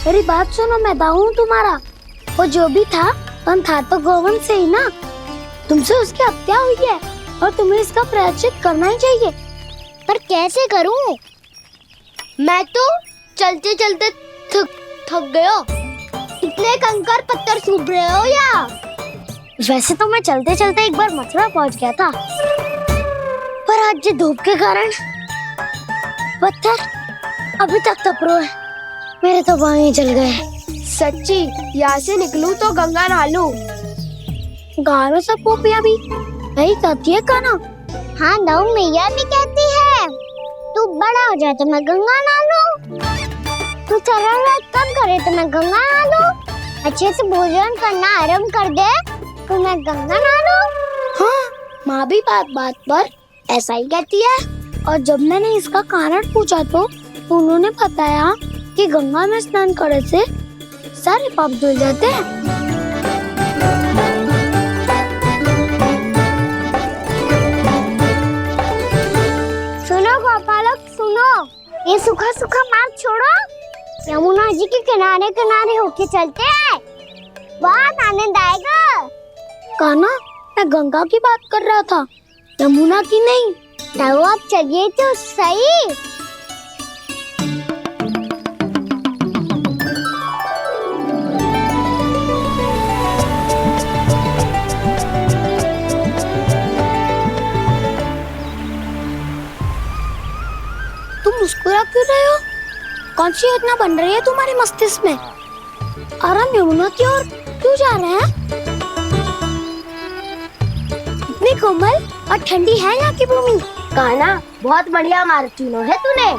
मेरी बात सुनो, मैं दाऊ हूँ तुम्हारा। वो जो भी था था तो गोवंश से ही ना। तुमसे उसकी हत्या हुई है और तुम्हें इसका प्रायश्चित करना ही चाहिए। पर कैसे करूँ? मैं तो चलते चलते थक गया। इतने कंकर पत्थर सूख रहे हो या? वैसे तो मैं चलते चलते एक बार मथुरा पहुंच गया था, पर आज ये धूप के कारण पत्थर अभी तक तप रहे हैं। मेरे तो पाँव ही जल गए। सच्ची, यहाँ से निकलूं तो गंगा नहा लूं। गाँव सब पोपिया भी यही कहती है काना। हाँ, दाऊ मैया भी कहती है तू बड़ा हो जाए तो मैं गंगा नहा लूं, तू शरारत कम करे तो मैं गंगा नहा लूं, अच्छे से भोजन करना आरंभ कर दे तो मैं गंगा नहा लूं। हाँ, माँ भी बात बात पर ऐसा ही कहती है। और जब मैंने इसका कारण पूछा तो उन्होंने बताया कि गंगा में स्नान करने से सारे पाप धुल जाते हैं। सुनो गोपालक, सुनो, ये सूखा सूखा मार्ग छोड़ो, यमुना जी के किनारे किनारे होके चलते हैं, बहुत आनंद आएगा। कान्हा, मैं गंगा की बात कर रहा था, यमुना की नहीं। तो आप चलिए तो सही। तुम मुस्कुरा क्यों रहे हो? कौन सी योजना बन रही है तुम्हारे मस्तिष्क में? और हम यमुना की ओर क्यों जा रहे हैं? इतनी कोमल और ठंडी है यहाँ की भूमि। कान्हा, बहुत बढ़िया मार्ग चुना है तूने।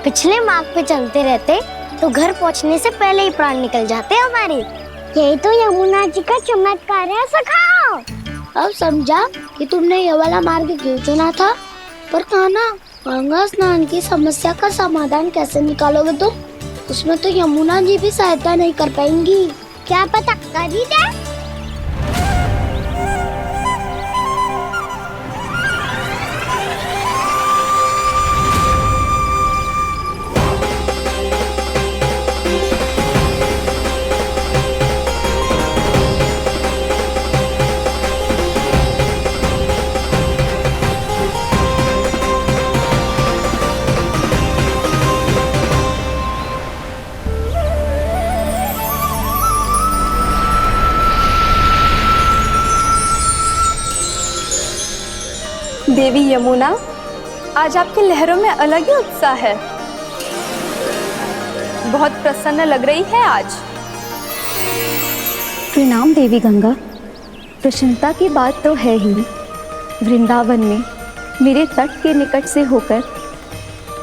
पिछले मार्ग पे चलते रहते तो घर पहुँचने से पहले ही प्राण निकल जाते हमारे। यही तो यमुना जी का चमत्कार है सखा। अब समझा कि तुमने ये वाला मार्ग क्यों चुना था। पर कान्हा, गंगा स्नान की समस्या का समाधान कैसे निकालोगे तुम? उसमें तो यमुना जी भी सहायता नहीं कर पाएंगी। क्या पता कर ही दे। देवी यमुना, आज आपकी लहरों में अलग ही उत्साह है। बहुत प्रसन्न लग रही है आज। प्रणाम देवी गंगा। प्रसन्नता की बात तो है ही। वृंदावन में मेरे तट के निकट से होकर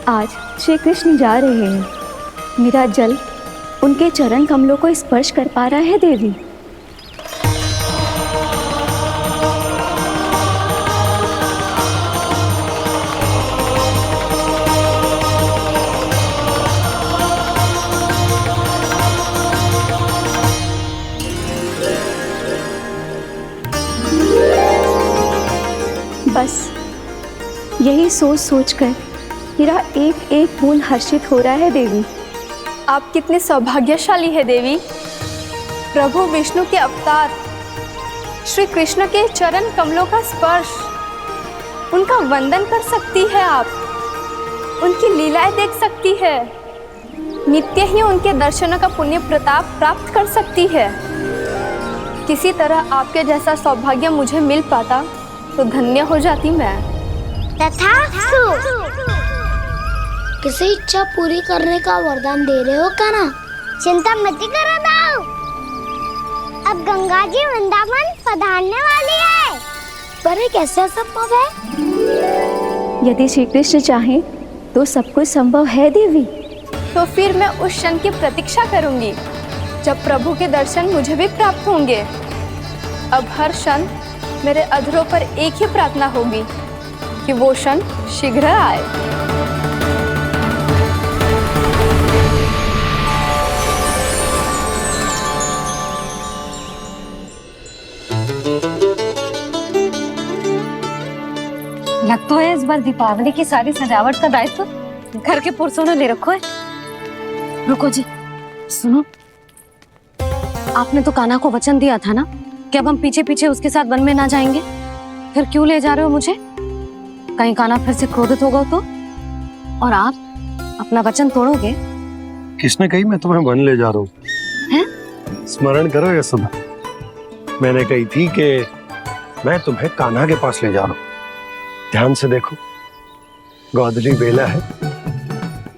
आज श्री कृष्ण जा रहे हैं। मेरा जल उनके चरण कमलों को स्पर्श कर पा रहा है देवी। बस यही सोच सोचकर मेरा एक एक बूंद हर्षित हो रहा है देवी। आप कितने सौभाग्यशाली है देवी। प्रभु विष्णु के अवतार श्री कृष्ण के चरण कमलों का स्पर्श, उनका वंदन कर सकती है आप, उनकी लीलाएं देख सकती है, नित्य ही उनके दर्शनों का पुण्य प्रताप प्राप्त कर सकती है। किसी तरह आपके जैसा सौभाग्य मुझे मिल पाता तो धन्य हो जाती मैं। तथास्तु। किसी इच्छा पूरी करने का वरदान दे रहे हो कान्हा? चिंता मत करो दाऊ, अब गंगा जी वृंदावन पधारने वाली है। पर ये कैसे संभव है? यदि श्री कृष्ण चाहे तो सब कुछ संभव है देवी। तो फिर मैं उस क्षण की प्रतीक्षा करूंगी जब प्रभु के दर्शन मुझे भी प्राप्त होंगे। अब हर क्षण मेरे अधरों पर एक ही प्रार्थना होगी कि वो क्षण शीघ्र आए। लगता है इस बार दीपावली की सारी सजावट का दायित्व घर के पुरुषों ने ले रखा है। रुको जी, सुनो, आपने तो कान्हा को वचन दिया था ना कि अब हम पीछे पीछे उसके साथ वन में ना जाएंगे। फिर क्यों ले जा रहे हो मुझे? कहीं कान्हा फिर से क्रोधित होगा तो? और आप अपना वचन तोड़ोगे? किसने कही मैं तुम्हें वन ले जा रहा हूँ? हैं? स्मरण करो यशोदा, मैंने कही थी कि मैं तुम्हें कान्हा के पास ले जा रहा हूँ। ध्यान से देखो, गोधली बेला है,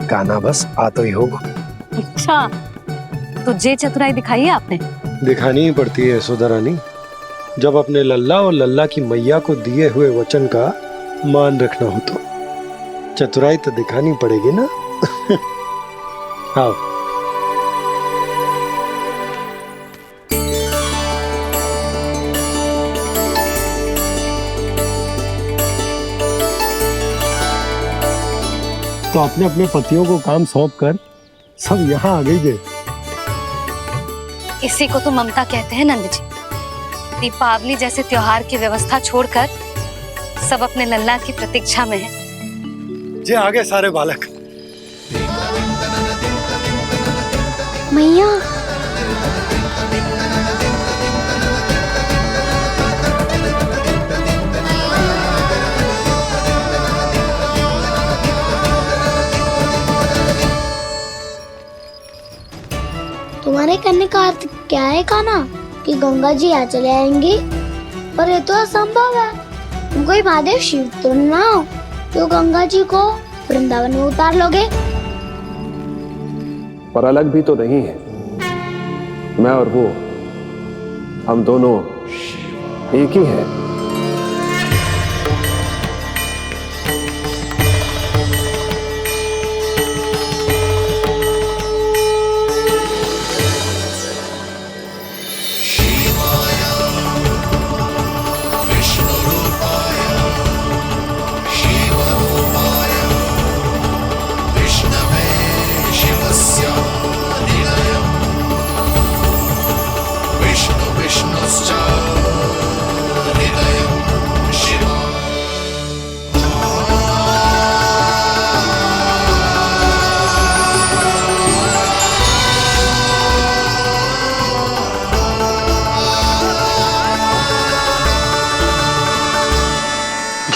कान्हा बस आ तो ही होगा। अच्छा, तो जे चतुराई दिखाई है आपने? दिखानी ही पड़ती है यशोदा रानी, जब अपने लल्ला और लल्ला की मैया को दिए हुए वचन का मान रखना हो तो चतुराई तो दिखानी पड़ेगी ना। आओ। तो अपने अपने पतियों को काम सौंप कर सब यहाँ आ गई थे। इसी को तो ममता कहते हैं नंद जी। दीपावली जैसे त्योहार की व्यवस्था छोड़कर सब अपने लल्ला की प्रतीक्षा में हैं। जे आगे सारे बालक। मैया, तुम्हारे करने का अर्थ क्या है कान्हा? कि गंगा जी यहाँ चले आएंगे? पर ये तो असंभव है। तुम कोई महादेव शिव तो ना हो तो गंगा जी को वृंदावन में उतार लोगे? पर अलग भी तो नहीं है। मैं और वो, हम दोनों एक ही हैं।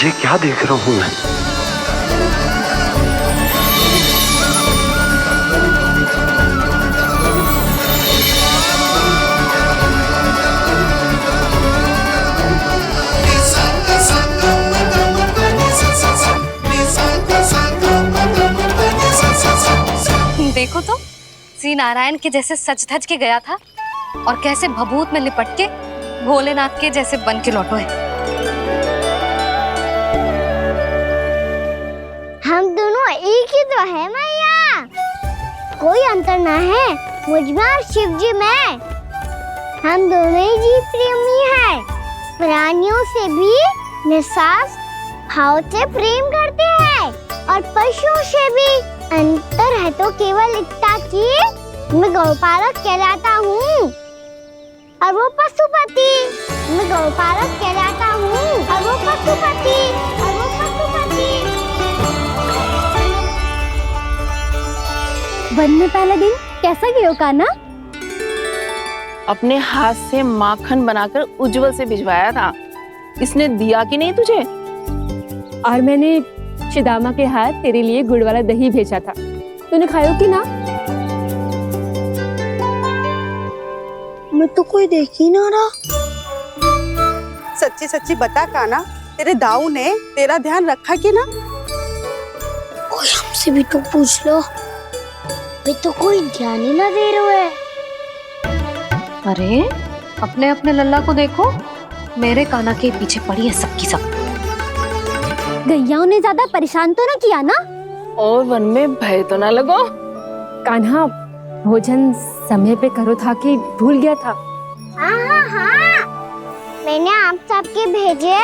ये क्या देख रहा हूँ मैं? देखो तो, श्री नारायण के जैसे सज धज के गया था और कैसे भभूत में लिपट के भोलेनाथ के जैसे बन के लौटो है। हम दोनों एक ही तो है मैया, कोई अंतर ना है मुझ में और शिव जी में। हम दोनों ही जीव प्रेमी हैं, प्राणियों से भी निस्वार्थ भाव से प्रेम करते हैं और पशुओं से भी। अंतर है तो केवल इतना कि मैं गौपालक कहलाता हूँ और वो पशुपति। मैं गौपालक कहलाता हूँ और वो पशुपति। वन में पहला दिन कैसा गया कान्हा? अपने हाथ से माखन बनाकर उज्जवल से भिजवाया था। इसने दिया कि नहीं तुझे? और मैंने शिदामा के हाथ तेरे लिए गुड़ वाला दही भेजा था, तूने खायो कि ना? मैं तो कोई देख ही ना रहा। सच्ची सच्ची बता कान्हा, तेरे दाऊ ने तेरा ध्यान रखा कि ना? कोई हमसे भी तो पूछ लो, वे तो कोई ध्यान ही ना दे रहे हैं। अरे अपने अपने लल्ला को देखो, मेरे कान्हा के पीछे पड़ी है सबकी सब। गैयाओं ने ज्यादा परेशान तो ना किया ना? और वन में भय तो ना लगो? कान्हा भोजन समय पे करो था कि भूल गया था? हाँ, मैंने आप सबके भेजे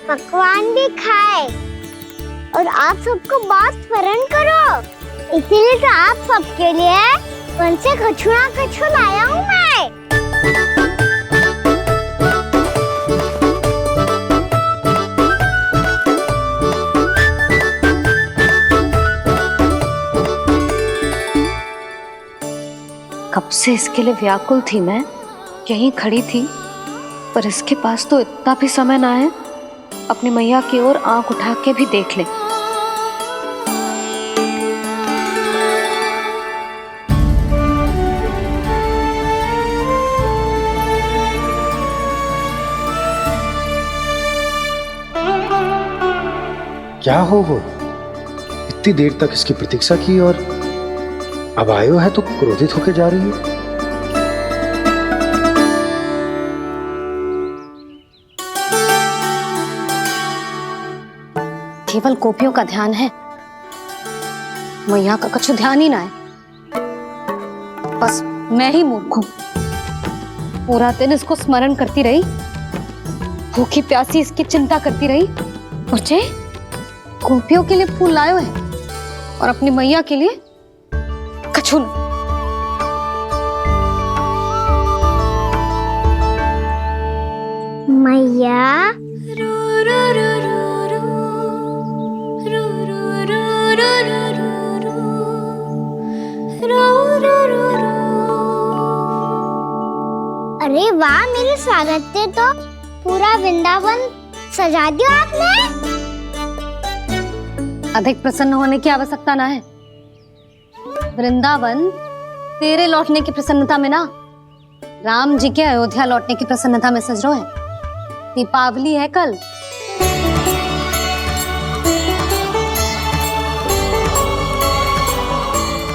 पकवान भी खाए और आप सबको बात स्मरण करो, इसीलिए तो आप सबके लिए वन से कछुआ लाया हूँ मैं। कब से इसके लिए व्याकुल थी मैं, यहीं खड़ी थी, पर इसके पास तो इतना भी समय ना है अपनी मैया की ओर आंख उठा के भी देख ले। क्या हो वो, इतनी देर तक इसकी प्रतीक्षा की और अब आयो है तो क्रोधित होकर जा रही है। केवल गोपियों का ध्यान है, मैया का कुछ ध्यान ही ना है। बस मैं ही मूर्ख हूं, पूरा दिन इसको स्मरण करती रही, भूखी प्यासी इसकी चिंता करती रही, और जे गोपियों के लिए फूल लायो है और अपनी मैया के लिए कछु न। मैया अरे वाह, मेरे स्वागत से तो पूरा वृंदावन सजा दिया आपने। अधिक प्रसन्न होने की आवश्यकता ना है। वृंदावन तेरे लौटने की प्रसन्नता में ना, राम जी के अयोध्या लौटने की प्रसन्नता में सज रहे हैं। दीपावली है कल।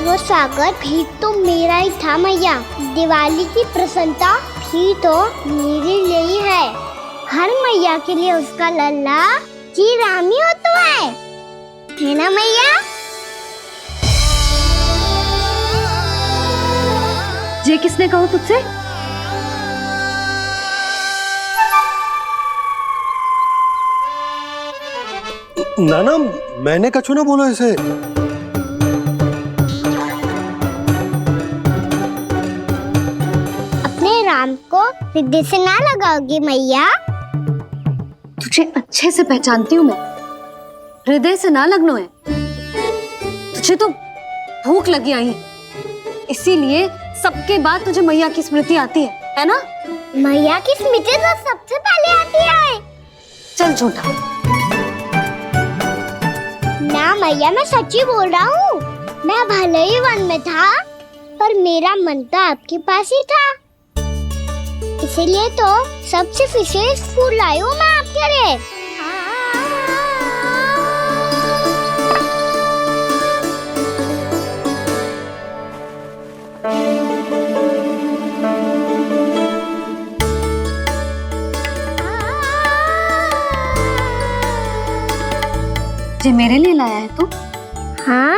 वो स्वागत भी तो मेरा ही था मैया। दिवाली की प्रसन्नता भी तो मेरे लिए ही है। हर मैया के लिए उसका लल्ला जी राम ही होता है ना मैया? ये किसने कहा तुझसे? नाना, मैंने कछु ना बोला इसे। अपने राम को हृदय से ना लगाओगी मैया? तुझे अच्छे से पहचानती हूँ मैं, हृदय से ना लगनो है। तुझे तो भूख लगी आई, इसीलिए सबके बाद तुझे मैया की स्मृति आती है ना? मैया की स्मृति तो सबसे पहले आती है। चल झूठा। ना मैया, मैं सच्ची बोल रहा हूँ। मैं भले ही वन में था, पर मेरा मन तो आपके पास ही था। इसीलिए तो सबसे विशेष फूल लाई हूँ मैं आपके लिए। ये मेरे लिए लाया है तू? हाँ,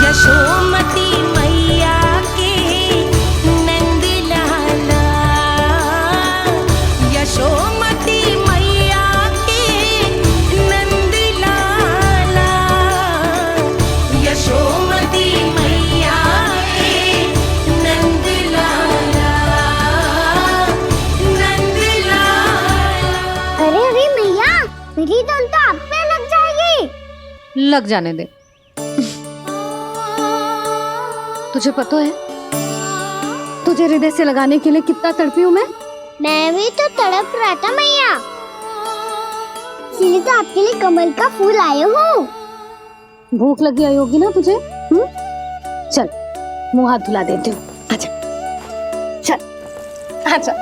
यशोमती मैया के नंद लाला, यशोमती मैया के नंद लाला, यशोमती मैया के नंद लाला, नंद लाला। अरे अरे मैया, मेरी धुन तो आप पे लग जाएगी। लग जाने दे। तुझे पता है तुझे हृदय से लगाने के लिए कितना तड़पी हूँ मैं भी तो तड़प रहा था मैया, इसलिए तो आपके लिए कमल का फूल आया हूँ। भूख लगी आई होगी ना तुझे? चल मुंह हाथ धुला देती हूँ, आजा। चल आजा।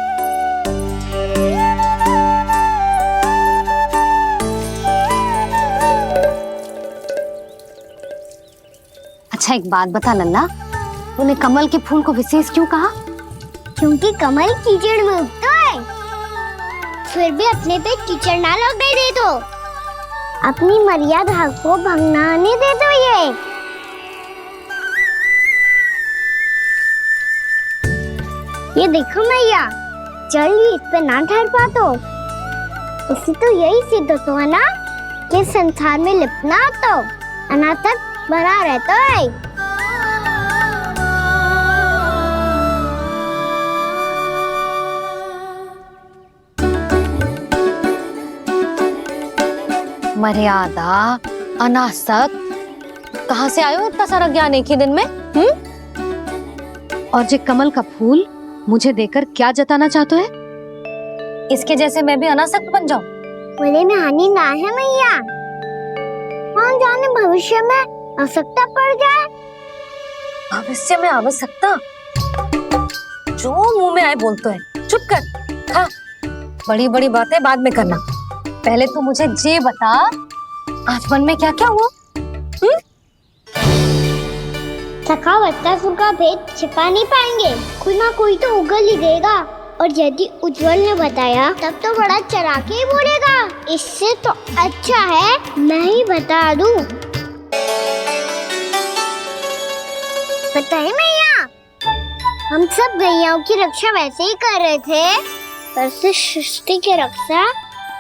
अच्छा एक बात बता लल्ला, तूने कमल के फूल को विशेष क्यों कहा? क्योंकि कमल कीचड़ में उगता है, फिर भी अपने पे कीचड़ ना लगने दे दो। अपनी मर्यादा को भंगना नहीं दे दो। ये देखो मैया, जल भी इस पे ना ठहर पा तो इससे तो यही सिद्ध होता है ना कि संसार में लिपना तो अनाथक बना रहता है। मर्यादा अनासक, कहाँ से आयो इतना सारा ज्ञान एक ही दिन में? और जे कमल का फूल मुझे देकर क्या जताना चाहते है? इसके जैसे मैं भी अनासक्त बन जाऊं? बोले में हानि ना है मैया, कौन जाने भविष्य में आवश्यकता पड़ जाए। भविष्य में आवश्यकता? जो मुंह में आए बोलते हैं, चुप कर। हाँ, बड़ी बड़ी बातें बाद में करना, पहले तू मुझे ये बता आज मन में क्या क्या हुआ? सखा बत्तासुर का भेद छिपा नहीं पाएंगे, कोई ना कोई तो उगल ही देगा। और यदि उज्जवल ने बताया तब तो बड़ा चढ़ा के ही बोलेगा, इससे तो अच्छा है मैं ही बता दूं। पता है मैया, हम सब गैयाओं की रक्षा वैसे ही कर रहे थे, पर से सृष्टि की रक्षा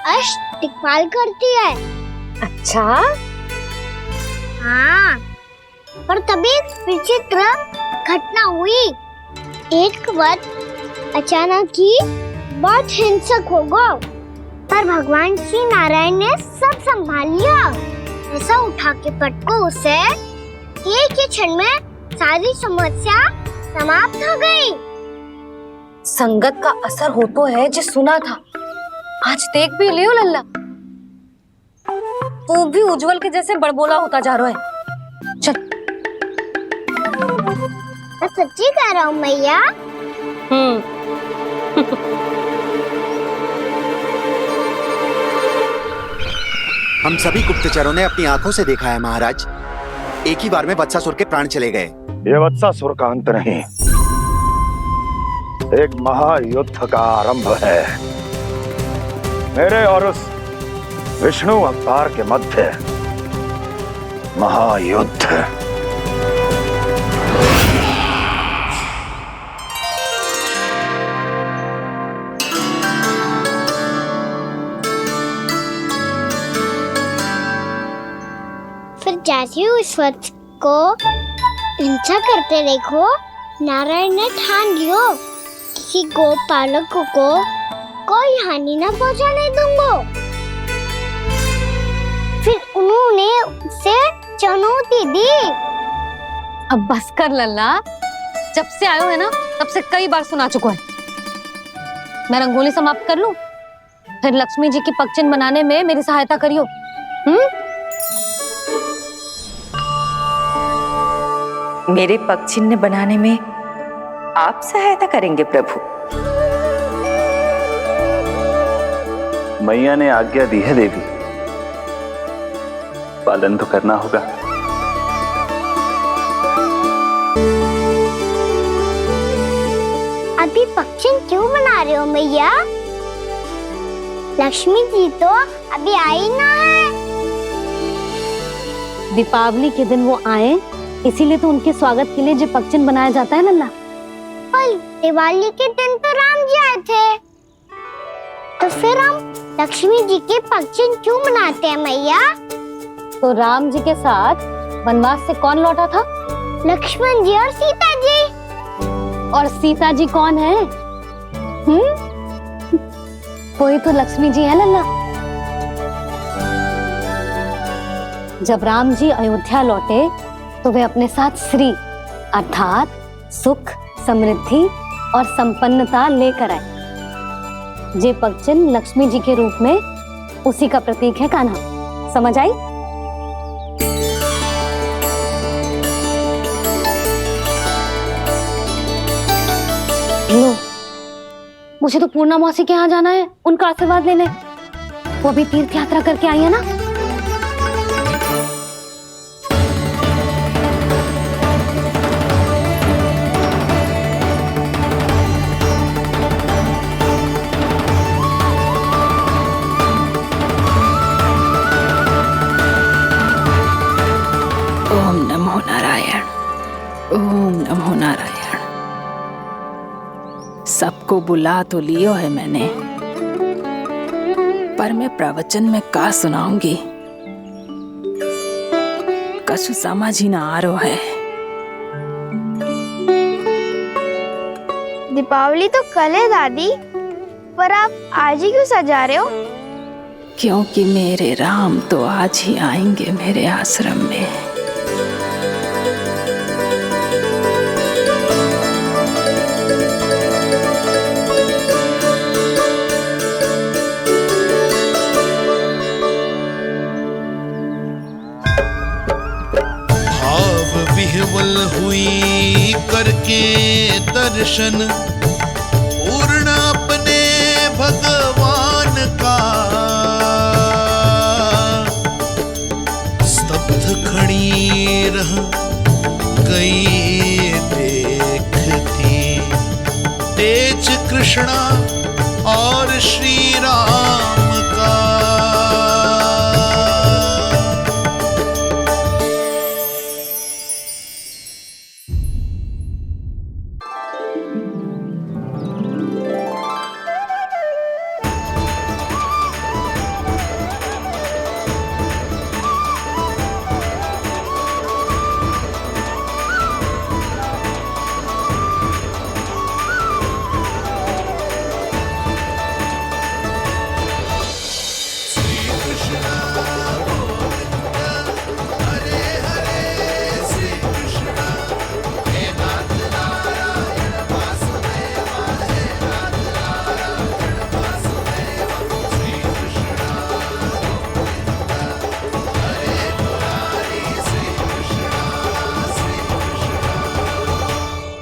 अष्टदिक्पाल करती है। अच्छा? हाँ, पर तभी एक विचित्र घटना हुई। एक वक्त अचानक ही बहुत हिंसक हो गया, पर भगवान श्री नारायण ने सब संभाल लिया। ऐसा उठा के पटको उसे, एक ही क्षण में सारी समस्या समाप्त हो गई। संगत का असर हो तो है जो सुना था, आज देख भी लियो लल्ला, तू भी उज्जवल के जैसे बड़बोला होता जा रहा है। चल। मैं सच्ची कह रहा हूँ मैया। हम सभी गुप्तचरों ने अपनी आंखों से देखा है महाराज, एक ही बार में वत्सासुर के प्राण चले गए। ये वत्सासुर का अंत नहीं, एक महायुद्ध का आरंभ है। मेरे और उस विष्णु अवतार के मध्य महायुद्ध। फिर जैसे ही उस वत्स को हिंसा करते देखो, नारायण ने ठान लियो किसी गोपालक को कोई हानि न पहुंचाने दूंगा। फिर उन्होंने उसे चुनौती दी। अब बस कर लल्ला, जब से आयो है ना तब से कई बार सुना चुका है। मैं रंगोली समाप्त कर लूं, फिर लक्ष्मी जी की पगचिन बनाने में मेरी सहायता करियो। मेरे पगचिन्ह बनाने में आप सहायता करेंगे प्रभु? मैया ने आज्ञा दी है देवी, पालन तो करना होगा। अभी पक्षी क्यों बना रहे हो मैया? लक्ष्मी जी तो अभी आई ना है। दीपावली के दिन वो आए, इसीलिए तो उनके स्वागत के लिए जो पगचिन बनाया जाता है लल्ला। पर दिवाली के दिन तो राम जी आए थे, तो फिर हम लक्ष्मी जी के पगचिन क्यों बनाते हैं मैया? तो राम जी के साथ वनवास से कौन लौटा था? लक्ष्मण जी और सीता जी। और सीता जी कौन है? कोई तो लक्ष्मी जी है लल्ला। जब राम जी अयोध्या लौटे तो वे अपने साथ श्री अर्थात सुख, समृद्धि और संपन्नता लेकर आए। जे पगचिन लक्ष्मी जी के रूप में उसी का प्रतीक है कान्हा। समझ आई? लो, मुझे तो पूर्णा मौसी के यहाँ जाना है उनका आशीर्वाद लेने। वो भी तीर्थ यात्रा करके आई है ना। ओम नमो नारायण, ओम नमो नारायण। सबको बुला तो लियो है मैंने, पर मैं प्रवचन में का सुनाऊंगी, कछु समझ ही ना आ रहा है। दीपावली तो कल है दादी, पर आप आज ही क्यों सजा रहे हो? क्योंकि मेरे राम तो आज ही आएंगे मेरे आश्रम में। भाव विह्वल हुई करके दर्शन, पूर्ण अपने भगवान का, स्तब्ध खड़ी रह गई देखती तेज कृष्णा और श्री राम का।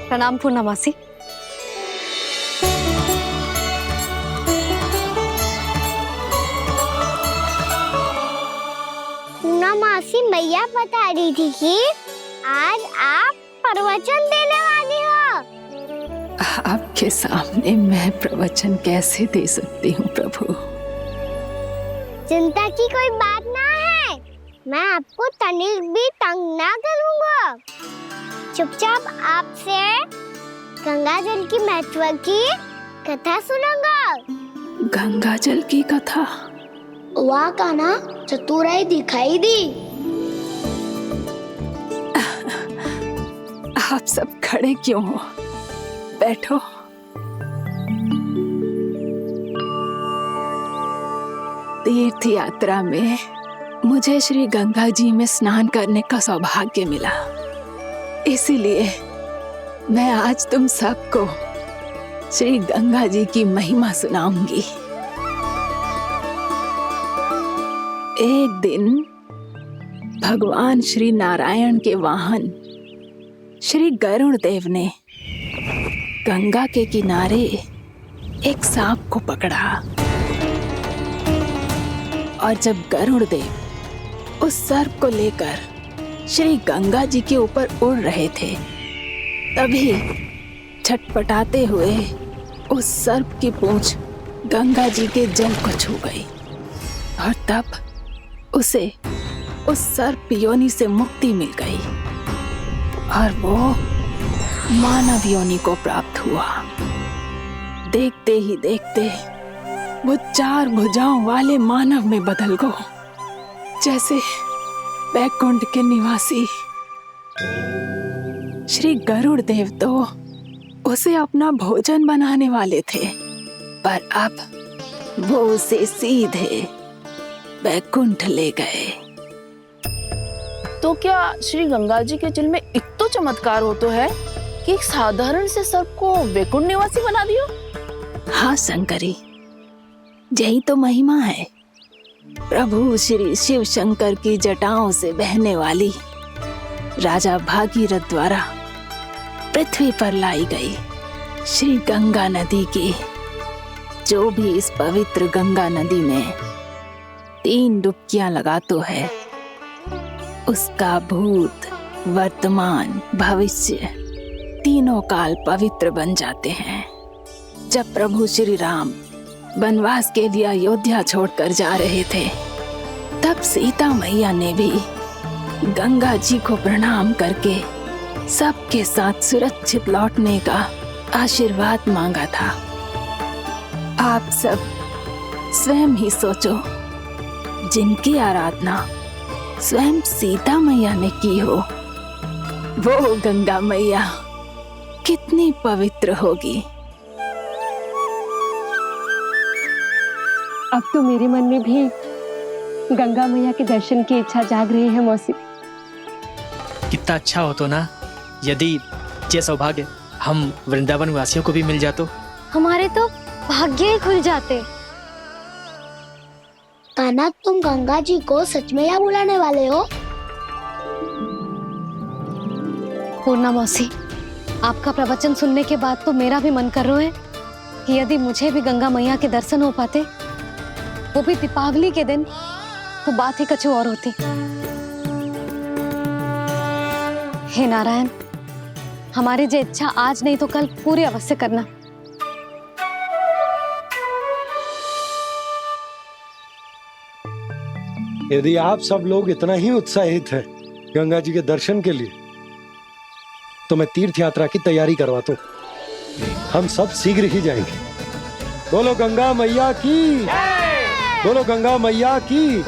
प्रणाम पूर्णमासी। पूर्णमासी मैया बता रही थी कि आज आप प्रवचन देने वाली हो। आपके सामने मैं प्रवचन कैसे दे सकती हूँ प्रभु? चिंता की कोई बात ना है, मैं आपको तनिक भी तंग ना करूँगा। चुपचाप आपसे गंगा जल की महत्व की कथा सुनूंगा। गंगा जल की कथा? वाह कान्हा, चतुराई दिखाई दी। आप सब खड़े क्यों हो? बैठो। तीर्थ यात्रा में मुझे श्री गंगा जी में स्नान करने का सौभाग्य मिला, इसीलिए मैं आज तुम सबको श्री गंगा जी की महिमा सुनाऊंगी। एक दिन भगवान श्री नारायण के वाहन श्री गरुड़ देव ने गंगा के किनारे एक सांप को पकड़ा, और जब गरुड़ देव उस सर्प को लेकर श्री गंगा जी के ऊपर उड़ रहे थे, तभी छटपटाते हुए उस सर्प की पूंछ गंगा जी के जल को छू गई, और तब उसे उस सर्प योनि से मुक्ति मिल गई और वो मानव योनि को प्राप्त हुआ। देखते ही देखते वो 4 भुजाओं वाले मानव में बदल गया, जैसे बैकुंठ के निवासी। श्री गरुड़ देव तो उसे अपना भोजन बनाने वाले थे, पर अब वो उसे सीधे बैकुंठ ले गए। तो क्या श्री गंगा जी के जल में इतना चमत्कार हो तो है कि एक साधारण से सर्प को वैकुंठ निवासी बना दियो? हाँ शंकरी, यही तो महिमा है। प्रभु श्री शिव शंकर की जटाओं से बहने वाली राजा भागीरथ द्वारा पृथ्वी पर लाई गई श्री गंगा नदी की, जो भी इस पवित्र गंगा नदी में 3 डुबकियां लगातो है, उसका भूत, वर्तमान, भविष्य तीनों काल पवित्र बन जाते हैं। जब प्रभु श्री राम वनवास के लिए अयोध्या छोड़कर जा रहे थे, तब सीता मैया ने भी गंगा जी को प्रणाम करके सबके साथ सुरक्षित लौटने का आशीर्वाद मांगा था। आप सब स्वयं ही सोचो, जिनकी आराधना स्वयं सीता मैया ने की हो, वो गंगा मैया कितनी पवित्र होगी। अब तो मेरे मन में भी गंगा मैया के दर्शन की इच्छा जाग रही है मौसी। कितना अच्छा हो तो ना यदि ये सौभाग्य हम वृंदावन वासियों को भी मिल जातो। हमारे तो भाग्य ही खुल जाते। कान्हा, तुम गंगा जी को सच में यहाँ बुलाने वाले हो? पूर्णा मौसी, आपका प्रवचन सुनने के बाद तो मेरा भी मन कर रहा है कि यदि मुझे भी गंगा मैया के दर्शन हो पाते, वो भी दीपावली के दिन, तो बात ही कुछ और होती। हे नारायण, हमारी जो इच्छा आज नहीं तो कल पूरी अवश्य करना। यदि आप सब लोग इतना ही उत्साहित हैं गंगा जी के दर्शन के लिए, तो मैं तीर्थ यात्रा की तैयारी करवाता हूँ। हम सब शीघ्र ही जाएंगे। बोलो गंगा मैया की, बोलो गंगा मैया की।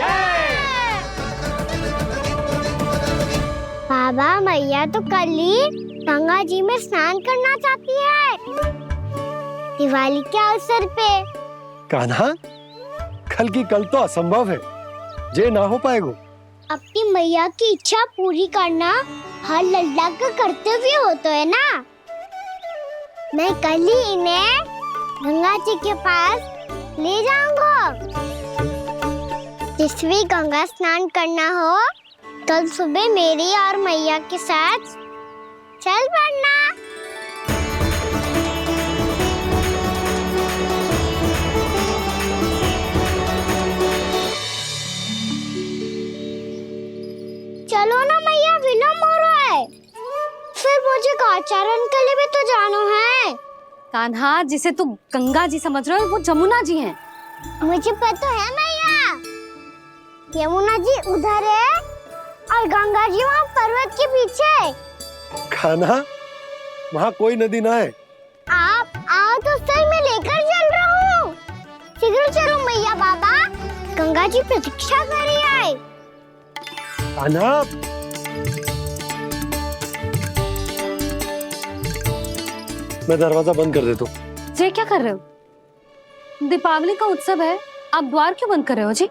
बाबा, मैया तो कल ही गंगा जी में स्नान करना चाहती है, दिवाली के अवसर पे। कान्हा, कल की कल तो असंभव है, जे ना हो पाएगा। अपनी मैया की इच्छा पूरी करना हर लल्ला का कर्तव्य होता है ना। मैं कल ही इन्हें गंगा जी के पास ले जाऊंगा। जिस भी गंगा स्नान करना हो, कल सुबह मेरी और मैया के साथ चल पड़ना। चलो ना मैया, विलम्ब हो रहा है। फिर मुझे गौचारण के लिए भी तो जाना है। कान्हा, जिसे तू गंगा जी समझ रहे हो, वो जमुना जी हैं। मुझे पता है मैया, यमुना जी उधर है और गंगा जी वहाँ पर्वत के पीछे। कान्हा, वहाँ कोई नदी ना है। आप आओ तो सही, मैं लेकर चल रहा हूँ। शीघ्र चलो मैया। बाबा, गंगा जी प्रतीक्षा कर रही है। कान्हा, मैं दरवाजा बंद कर देता हूँ। जी क्या कर रहे हो? दीपावली का उत्सव है, आप द्वार क्यों बंद कर रहे हो जी?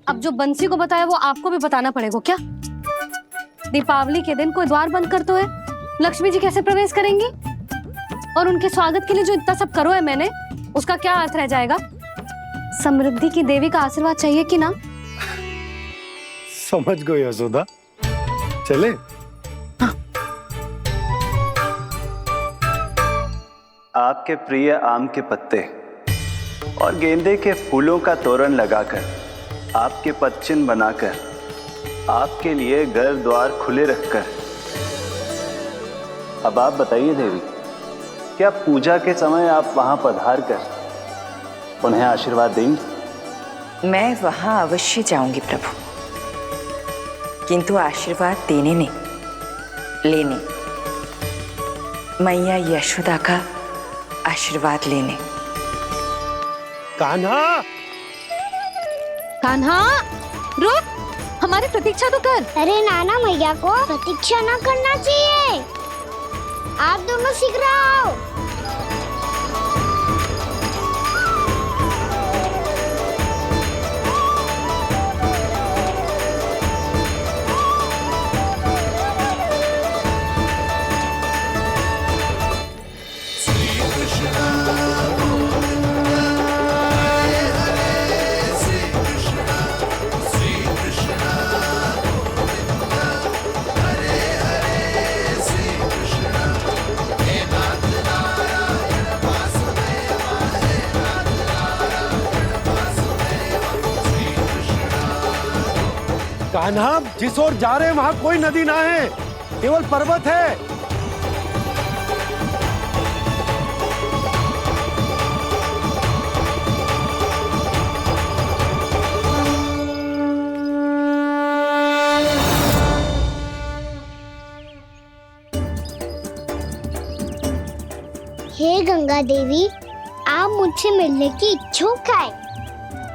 अब जो बंसी को बताया वो आपको भी बताना पड़ेगा क्या? दीपावली के दिन कोई द्वार बंद कर तो है, लक्ष्मी जी कैसे प्रवेश करेंगी? और उनके स्वागत के लिए जो इतना सब करो है मैंने, उसका क्या अर्थ रह जाएगा? समृद्धि की देवी का आशीर्वाद चाहिए कि ना? समझ गई यशोदा, चले। आपके प्रिय आम के पत्ते और गेंदे के फूलों का तोरण लगाकर, आपके पदचिन्ह बनाकर, आपके लिए घर द्वार खुले रखकर, अब आप बताइए देवी, क्या पूजा के समय आप वहां पधार कर उन्हें आशीर्वाद देंगी? मैं वहां अवश्य जाऊंगी प्रभु, किंतु आशीर्वाद देने नहीं, लेने, मैया यशोदा का आशीर्वाद लेने। कान्हा, कान्हा, रुक, हमारी प्रतीक्षा तो कर। अरे नाना, मैया को प्रतीक्षा ना करना चाहिए। आप दोनों सीख रहे हो। कान्हा, जिस ओर जा रहे हैं वहां कोई नदी ना है, केवल पर्वत है। हे गंगा देवी, आप मुझसे मिलने की इच्छुक है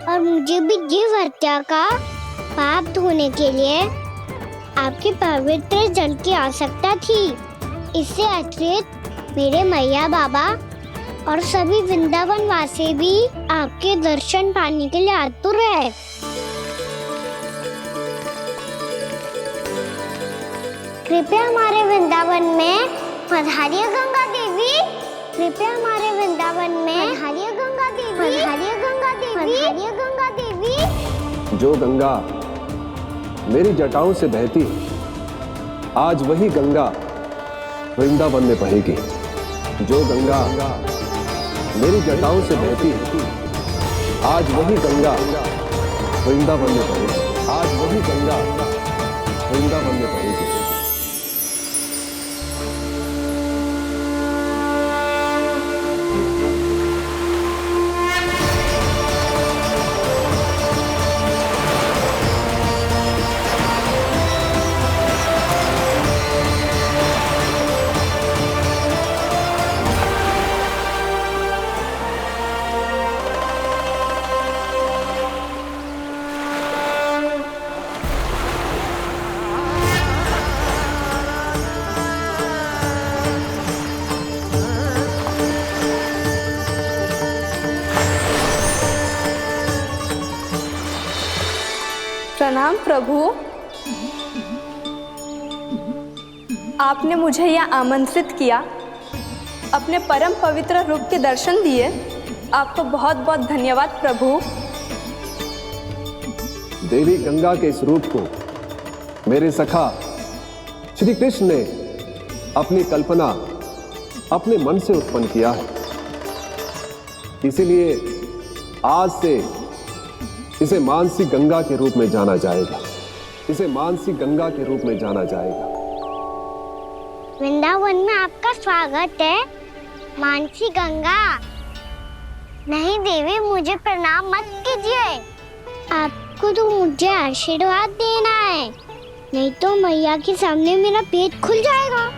और मुझे भी जीव हत्या का पाप धोने के लिए आपके पवित्र जल की आवश्यकता थी। इससे अतिरिक्त मेरे मैया बाबा और सभी वृंदावन वासी भी आपके दर्शन पाने के लिए आतुर है। कृपया हमारे वृंदावन में पधारिए गंगा देवी। कृपया हमारे वृंदावन में पधारिए गंगा देवी। पधारिए गंगा देवी। पधारिए गंगा देवी। जो गंगा मेरी जटाओं से बहती, आज वही गंगा वृंदावन में बहेगी। जो गंगा मेरी जटाओं से बहती, आज वही गंगा वृंदावन में बहेगी। आज वही गंगा वृंदावन में बहेगी। प्रणाम प्रभु। आपने मुझे यह आमंत्रित किया, अपने परम पवित्र रूप के दर्शन दिए। आपको बहुत बहुत धन्यवाद प्रभु। देवी गंगा के इस रूप को मेरे सखा श्री कृष्ण ने अपनी कल्पना अपने मन से उत्पन्न किया है। इसीलिए आज से इसे मानसी गंगा के रूप में जाना जाएगा। इसे मानसी गंगा के रूप में जाना जाएगा। वृंदावन में आपका स्वागत है मानसी गंगा। नहीं देवी, मुझे प्रणाम मत कीजिए। आपको तो मुझे आशीर्वाद देना है, नहीं तो मैया के सामने मेरा पेट खुल जाएगा।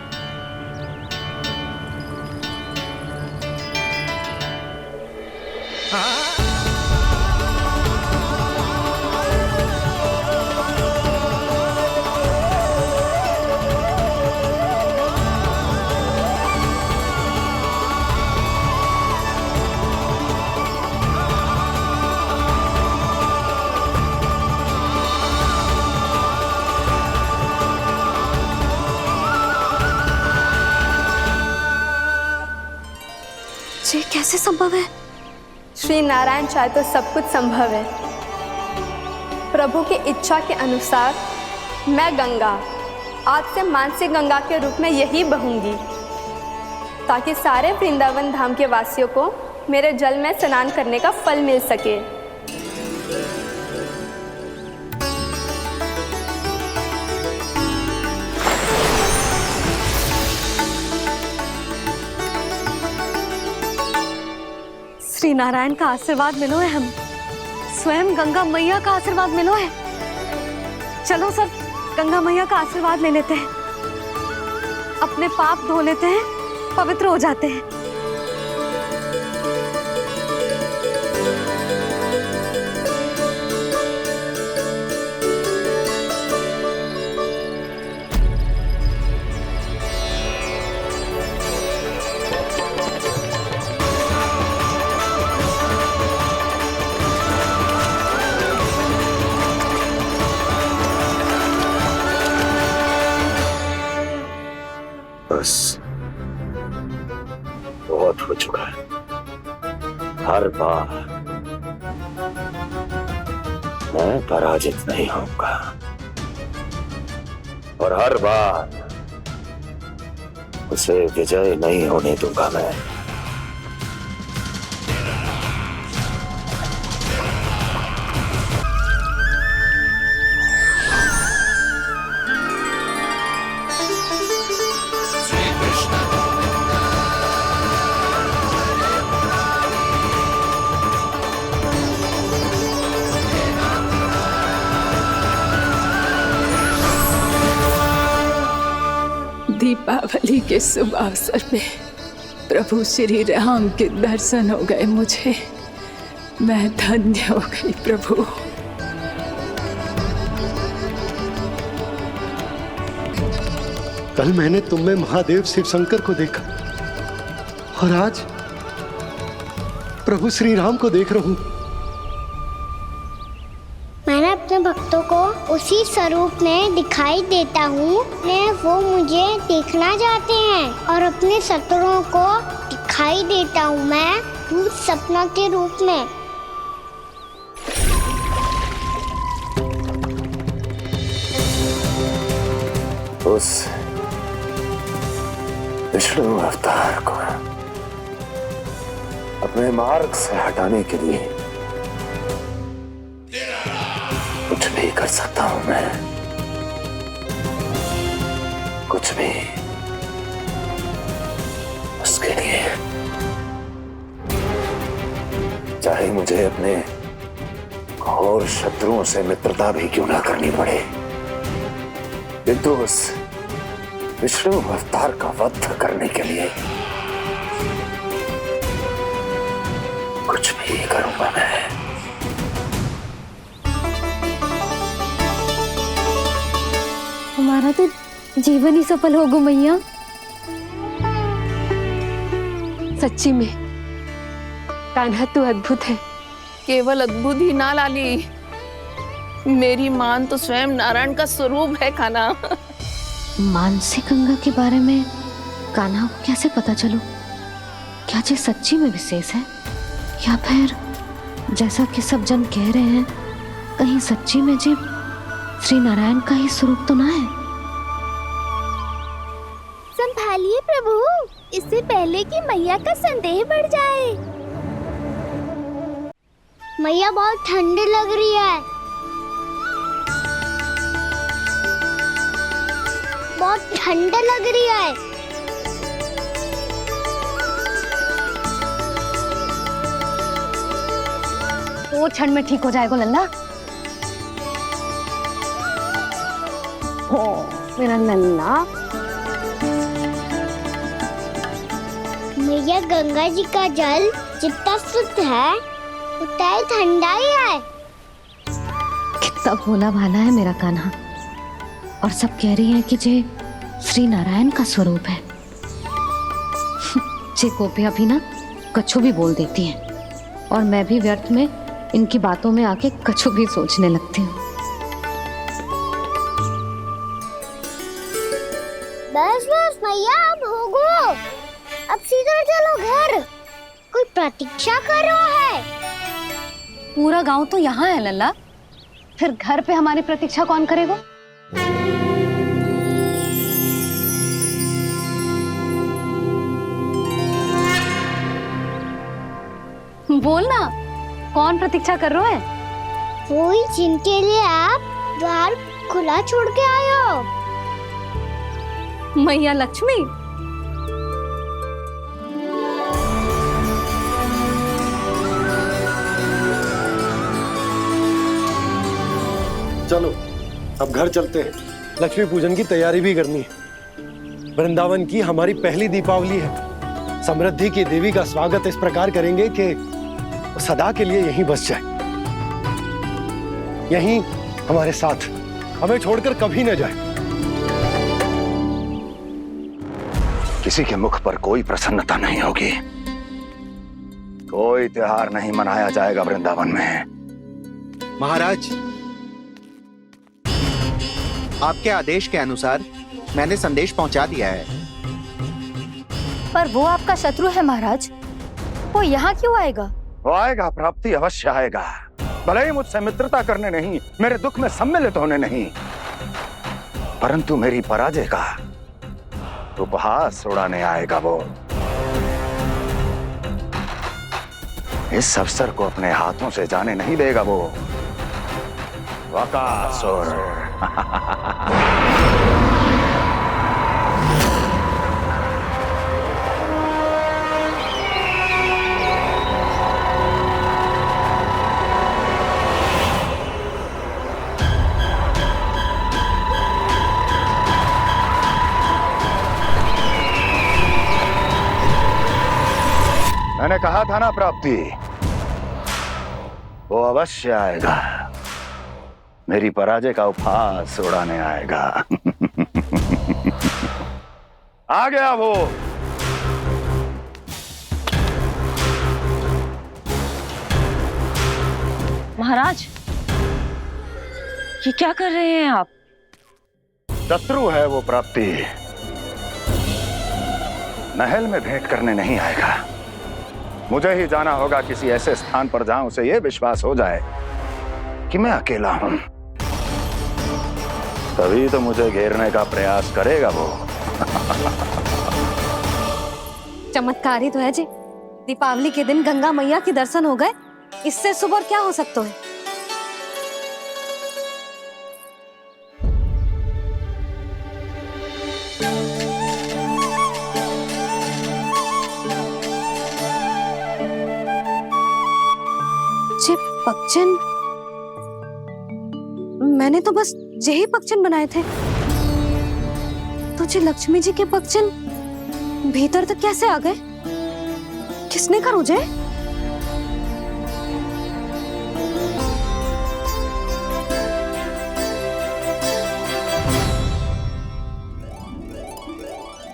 ये कैसे संभव है? श्री नारायण चाहे तो सब कुछ संभव है। प्रभु की इच्छा के अनुसार मैं गंगा आज से मानसी गंगा के रूप में यही बहूंगी, ताकि सारे वृंदावन धाम के वासियों को मेरे जल में स्नान करने का फल मिल सके। श्री नारायण का आशीर्वाद मिलो है, हम स्वयं गंगा मैया का आशीर्वाद मिलो है। चलो सब गंगा मैया का आशीर्वाद ले लेते हैं, अपने पाप धो लेते हैं, पवित्र हो जाते हैं। बस बहुत हो चुका है। हर बार मैं पराजित नहीं होऊंगा और हर बार उसे विजय नहीं होने दूंगा मैं। दीपावली के शुभ अवसर पे प्रभु श्री राम के दर्शन हो गए मुझे। मैं धन्य हो गई प्रभु। कल मैंने तुम में महादेव शिव शंकर को देखा और आज प्रभु श्री राम को देख रहा हूं। मैंने अपने भक्तों को उसी स्वरूप में दिखाई देता हूँ वो मुझे देखना चाहते हैं और अपने शत्रुओं को दिखाई देता हूँ मैं भूत सपना के रूप में। उस विष्णु अवतार को अपने मार्ग से हटाने के लिए कुछ भी कर सकता हूं मैं, कुछ भी। उसके लिए चाहे मुझे अपने घोर शत्रुओं से मित्रता भी क्यों ना करनी पड़े, किंतु उस विष्णु अवतार का वध करने के लिए कुछ भी करूंगा मैं। हमारा तो जीवन ही सफल होगा मैया। सच्ची में कान्हा तू अद्भुत है। केवल अद्भुत ही ना लाली, मेरी मान तो स्वयं नारायण का स्वरूप है कान्हा। मानसी गंगा के बारे में कान्हा को कैसे पता चलो? क्या ये सच्ची में विशेष है या फिर जैसा कि सब जन कह रहे हैं कहीं सच्ची में जी श्री नारायण का ही स्वरूप तो ना है? संभालिए प्रभु, इससे पहले कि मैया का संदेह बढ़ जाए। मैया बहुत ठंडी लग रही है, बहुत ठंडा लग रही है। वो क्षण में ठीक हो जाएगा लल्ला। ओ मेरा लल्ला। मैया गंगा जी का जल जितना शुद्ध है उतना ही ठंडा ही है। कितना भोला भाला है मेरा कान्हा। और सब कह रही हैं कि ये श्री नारायण का स्वरूप है। ये गोपियां भी ना कछु भी बोल देती हैं और मैं भी व्यर्थ में इनकी बातों में आके कछु भी सोचने लगती हूँ। बस बस मैया, अब होगो, अब सीधा चलो घर। कोई प्रतीक्षा कर रहा है। पूरा गांव तो यहाँ है लल्ला, फिर घर पे हमारी प्रतीक्षा कौन करेगा? बोल ना, कौन प्रतीक्षा कर रहा है? वही जिनके लिए आप द्वार खुला छोड़ के आए हो। मैया लक्ष्मी। चलो अब घर चलते हैं। लक्ष्मी पूजन की तैयारी भी करनी है। वृंदावन की हमारी पहली दीपावली है। समृद्धि की देवी का स्वागत इस प्रकार करेंगे कि सदा के लिए यहीं बस जाए, यहीं हमारे साथ, हमें छोड़कर कभी न जाए। किसी के मुख पर कोई प्रसन्नता नहीं होगी, कोई त्योहार नहीं मनाया जाएगा वृंदावन में। महाराज, आपके आदेश के अनुसार मैंने संदेश पहुंचा दिया है। पर वो आपका शत्रु है महाराज, वो यहाँ क्यों आएगा? वो आएगा, प्राप्ति अवश्य आएगा। भले ही मुझसे मित्रता करने नहीं, मेरे दुख में सम्मिलित होने नहीं, परंतु मेरी पराजय का उपहास उड़ाने आएगा वो। इस अवसर को अपने हाथों से जाने नहीं देगा वो। वकासुर। मैंने कहा था ना प्राप्ति, वो अवश्य आएगा, मेरी पराजय का उपहास उड़ाने आएगा। आ गया वो। महाराज, ये क्या कर रहे हैं आप? शत्रु है वो प्राप्ति, महल में भेंट करने नहीं आएगा। मुझे ही जाना होगा किसी ऐसे स्थान पर जहां उसे यह विश्वास हो जाए कि मैं अकेला हूं, तभी तो मुझे घेरने का प्रयास करेगा वो। चमत्कार ही तो है जी। दीपावली के दिन गंगा मैया के दर्शन हो गए, इससे शुभ और क्या हो सकता है। जे पक्षन, मैंने तो बस यही पक्षन बनाए थे, तो जे लक्ष्मी जी के पक्षन भीतर तक कैसे आ गए? किसने कर मुझे?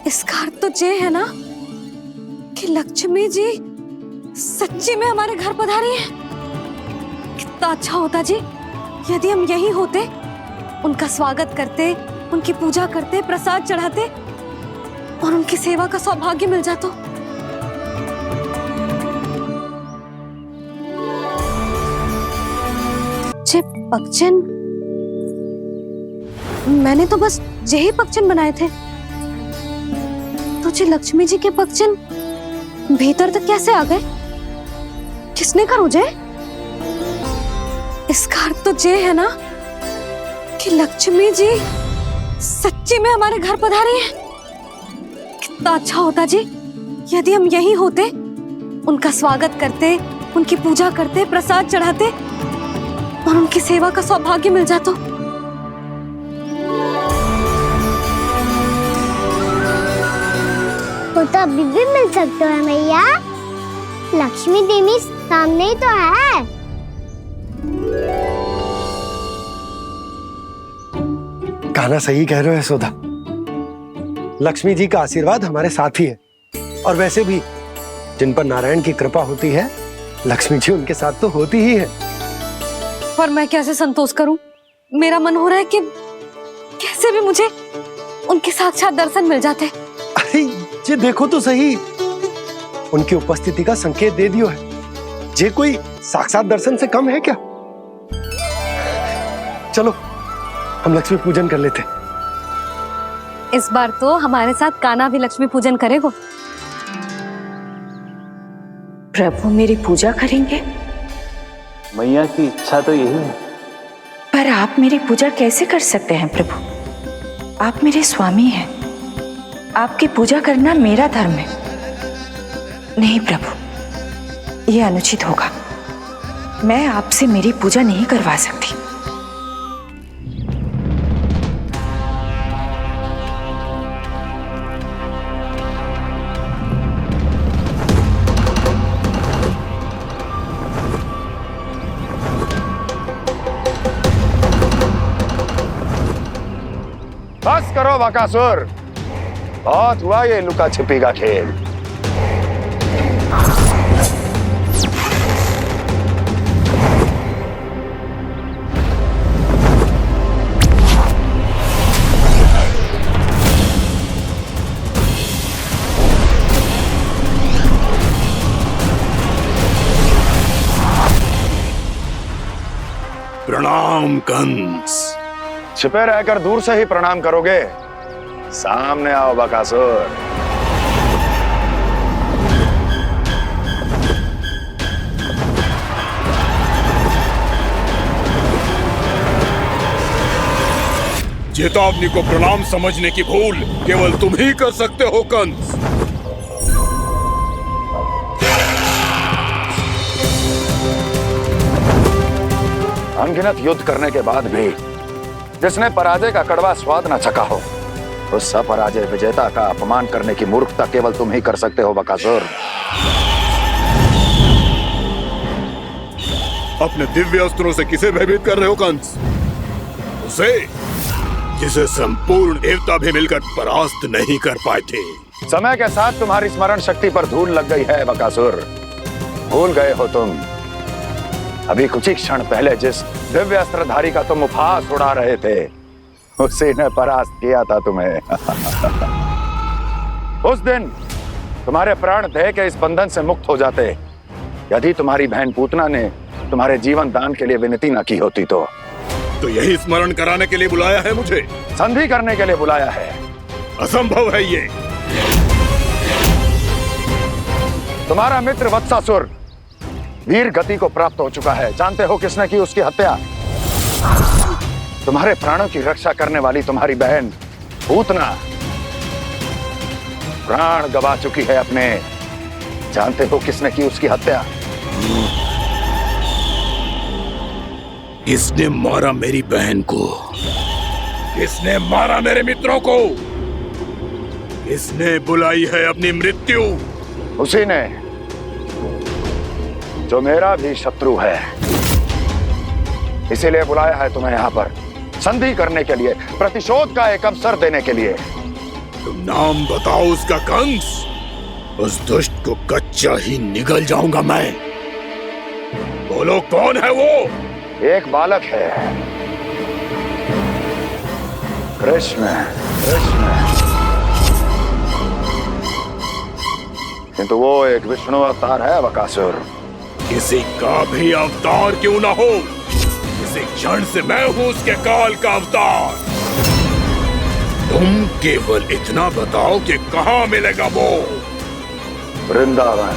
इसका अर्थ तो ये है ना कि लक्ष्मी जी सच्ची में हमारे घर पधारी है। कितना अच्छा होता जी यदि हम यहीं होते, उनका स्वागत करते, उनकी पूजा करते, प्रसाद चढ़ाते और उनकी सेवा का सौभाग्य मिल जाता। जे पक्षन, मैंने तो बस यही पक्षन बनाए थे, तो जे लक्ष्मी जी के पक्षन भीतर तक कैसे आ गए? किसने कर मुझे? इसका अर्थ तो ये है ना कि लक्ष्मी जी सच्ची में हमारे घर पधारी है। कितना अच्छा होता जी यदि हम यहीं होते, उनका स्वागत करते, उनकी पूजा करते, प्रसाद चढ़ाते और उनकी सेवा का सौभाग्य मिल जाता। वो तो अभी भी मिल सकते हैं मैया, लक्ष्मी देवी सामने ही तो है। कान्हा सही कह रहे हो यशोदा, लक्ष्मी जी का आशीर्वाद हमारे साथ ही है। और वैसे भी जिन पर नारायण की कृपा होती है, लक्ष्मी जी उनके साथ तो होती ही है। पर मैं कैसे संतोष करूं? मेरा मन हो रहा है कि कैसे भी मुझे उनके साक्षात दर्शन मिल जाते। अरे ये देखो तो सही, उनकी उपस्थिति का संकेत दे दियो है। ये कोई साक्षात दर्शन से कम है क्या? चलो हम लक्ष्मी पूजन कर लेते। इस बार तो हमारे साथ कान्हा भी लक्ष्मी पूजन करेगा। प्रभु मेरी पूजा करेंगे? मैया की इच्छा तो यही है। पर आप मेरी पूजा कैसे कर सकते हैं प्रभु? आप मेरे स्वामी हैं, आपकी पूजा करना मेरा धर्म है। नहीं प्रभु, यह अनुचित होगा। मैं आपसे मेरी पूजा नहीं करवा सकती। बस करो बकासुर, बहुत हुआ ये लुका छिपी का खेल। प्रणाम कंस। छिपे रहकर दूर से ही प्रणाम करोगे? सामने आओ बकासुर। चेतावनी को प्रणाम समझने की भूल केवल तुम ही कर सकते हो कंस। अनगिनत युद्ध करने के बाद भी जिसने पराजय का कड़वा स्वाद न चखा हो, उस अपराजय विजेता का अपमान करने की मूर्खता केवल तुम ही कर सकते हो बकासुर। अपने दिव्य अस्त्रों से किसे भयभीत कर रहे हो कंस? उसे जिसे संपूर्ण देवता भी मिलकर परास्त नहीं कर पाए थे। समय के साथ तुम्हारी स्मरण शक्ति पर धूल लग गई है बकासुर। भूल गए हो तुम अभी कुछ ही क्षण पहले जिस दिव्य अस्त्रधारी का तुम उपहास उड़ा रहे थे, उसी ने परास्त किया था तुम्हें। उस दिन तुम्हारे प्राण दे के इस बंधन से मुक्त हो जाते यदि तुम्हारी बहन पूतना ने तुम्हारे जीवन दान के लिए विनती न की होती तो यही स्मरण कराने के लिए बुलाया है मुझे? संधि करने के लिए बुलाया है। असंभव है ये। तुम्हारा मित्र वत्सासुर वीर गति को प्राप्त हो चुका है। जानते हो किसने की उसकी हत्या? तुम्हारे प्राणों की रक्षा करने वाली तुम्हारी बहन पूतना प्राण गवा चुकी है अपने। जानते हो किसने की उसकी हत्या? किसने मारा मेरी बहन को? किसने मारा मेरे मित्रों को? किसने बुलाई है अपनी मृत्यु? उसी ने जो मेरा भी शत्रु है। इसीलिए बुलाया है तुम्हें यहाँ पर संधि करने के लिए, प्रतिशोध का एक अवसर देने के लिए। तुम नाम बताओ उसका कंस। उस दुष्ट को कच्चा ही निगल जाऊंगा मैं। बोलो कौन है वो? एक बालक है, कृष्ण। किंतु वो एक विष्णु अवतार है बकासुर। किसी का भी अवतार क्यों ना हो, इसी क्षण से मैं हूं उसके काल का अवतार। तुम केवल इतना बताओ कि कहां मिलेगा वो? वृंदावन।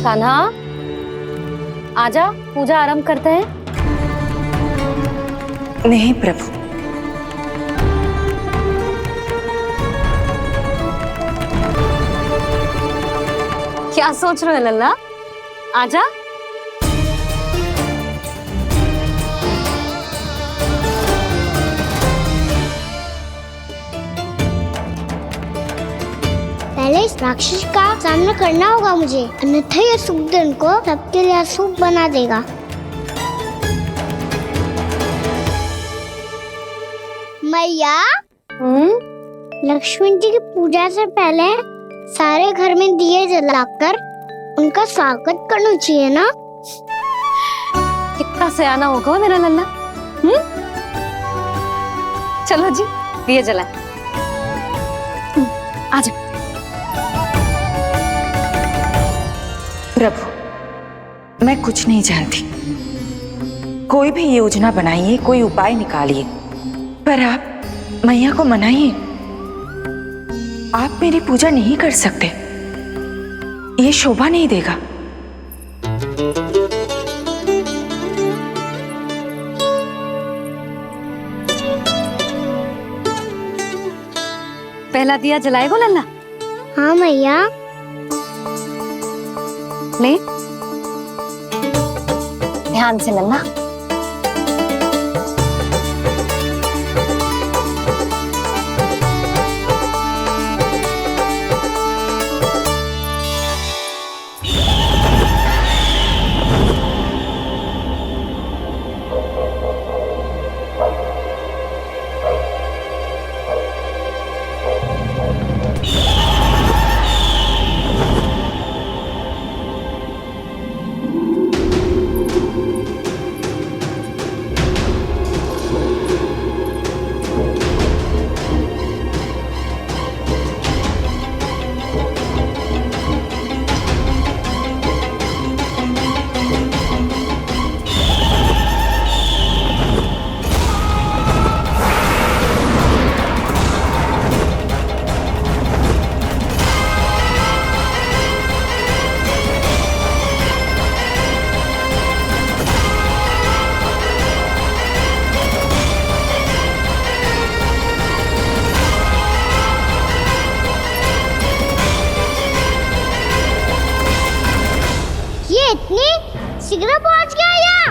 कान्हा, आजा, पूजा आरंभ करते हैं। नहीं प्रभु, क्या सोच रहे हो लल्ला? आजा। पहले इस राक्षस का सामना करना होगा मुझे, अन्यथा ये शुभ दिन को सबके लिए अशुभ बना देगा। मैया, लक्ष्मण जी की पूजा से पहले सारे घर में दिए जलाकर उनका स्वागत करना चाहिए ना? कितना सयाना होगा मेरा लल्ला। चलो जी, दिए जलाए। आजा। प्रभु, मैं कुछ नहीं जानती। कोई भी योजना बनाइए, कोई उपाय निकालिए, पर आप मैया को मनाइए। आप मेरी पूजा नहीं कर सकते, ये शोभा नहीं देगा। पहला दिया जलाएगो लल्ला? हाँ मैया। ले, ध्यान से लल्ला। शीघ्र पहुंच गया यहाँ।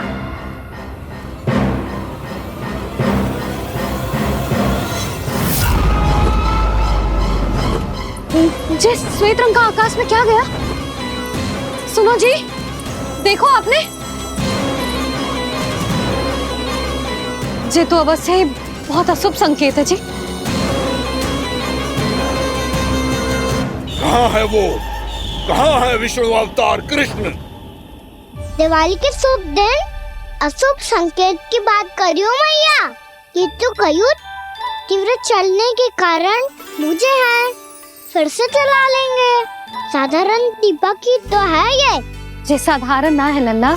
जे श्वेत रंग का आकाश में क्या गया? सुनो जी, देखो आपने, जे तो अवश्य ही बहुत अशुभ संकेत है जी। कहाँ है वो? कहाँ है विष्णु अवतार कृष्ण? दिवाली के शुभ दिन अशुभ संकेत की बात कर रही हूँ मैया। ये तो कयूत तीव्र चलने के कारण मुझे है, फिर से चला लेंगे। साधारण दीपक ही तो है ये साधारण ना है लल्ला,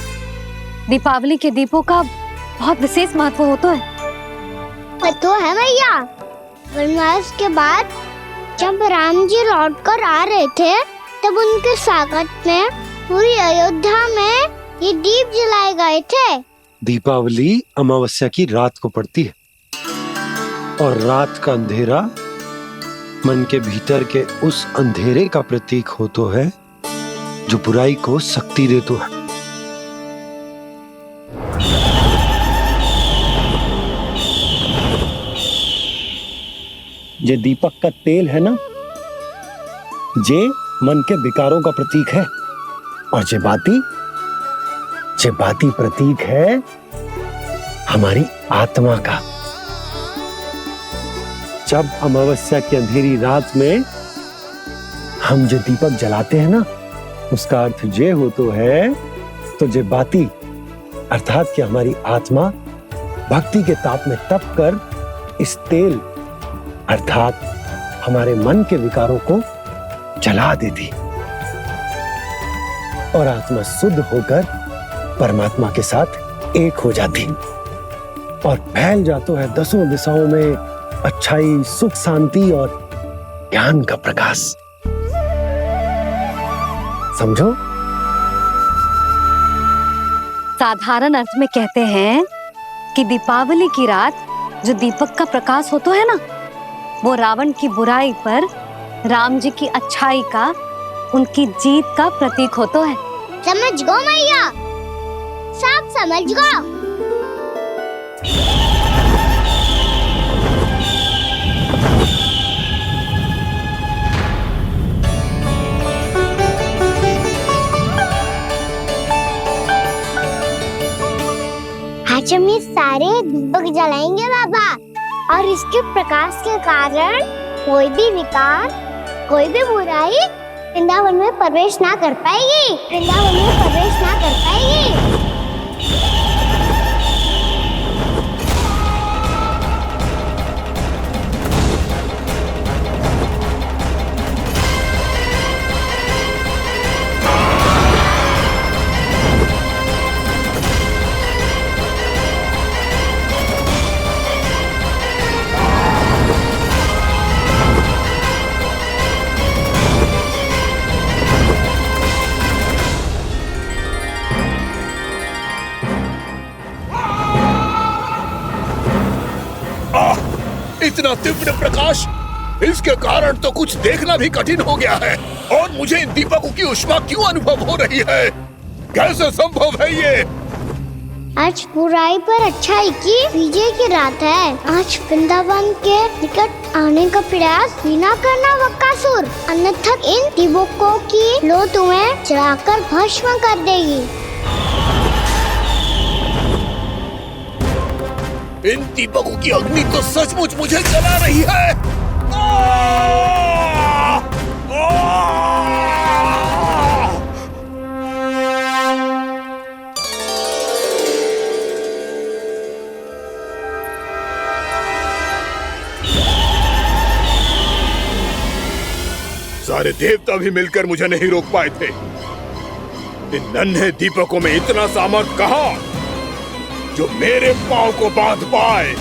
दीपावली के दीपों का बहुत विशेष महत्व होता है। तो है मैया, वनवास के बाद जब राम जी लौट कर आ रहे थे तब उनके स्वागत में पूरी अयोध्या में ये दीप जलाए गए थे। दीपावली अमावस्या की रात को पड़ती है और रात का अंधेरा मन के भीतर के उस अंधेरे का प्रतीक हो तो है जो बुराई को शक्ति दे तो है। ये दीपक का तेल है ना, जे मन के विकारों का प्रतीक है, और जे बाती प्रतीक है हमारी आत्मा का। जब अमावस्या की अंधेरी रात में हम जो दीपक जलाते हैं ना, उसका अर्थ ये हो तो है, तो जे बाती अर्थात कि हमारी आत्मा भक्ति के ताप में तप कर इस तेल अर्थात हमारे मन के विकारों को जला देती और आत्मा शुद्ध होकर परमात्मा के साथ एक हो जाती और फैल जाता है दसों दिशाओं में अच्छाई, सुख, शांति और ज्ञान का प्रकाश। समझो? साधारण अर्थ में कहते हैं कि दीपावली की रात जो दीपक का प्रकाश होता है ना, वो रावण की बुराई पर राम जी की अच्छाई का, उनकी जीत का प्रतीक होता है। समझ गो मैया, सब समझ गो। आज हम ये सारे दीपक जलाएंगे बाबा, और इसके प्रकाश के कारण कोई भी विकार, कोई भी बुराई वृंदावन में प्रवेश ना कर पाएगी, वृंदावन में प्रवेश ना कर पाएगी। इतना तीव्र प्रकाश, इसके कारण तो कुछ देखना भी कठिन हो गया है। और मुझे इन दीपकों की ऊष्मा क्यों अनुभव हो रही है? कैसे संभव है ये? आज बुराई पर अच्छाई की विजय की रात है। आज वृंदावन के निकट आने का प्रयास भी ना करना बकासुर, अन्यथा इन दीपकों की लो तुम्हें जलाकर भस्म कर देगी। इन दीपकों की अग्नि तो सचमुच मुझे जला रही है। सारे देवता भी मिलकर मुझे नहीं रोक पाए थे। इन नन्हे दीपकों में इतना सामर्थ्य कहां जो मेरे पांव को बांध पाए।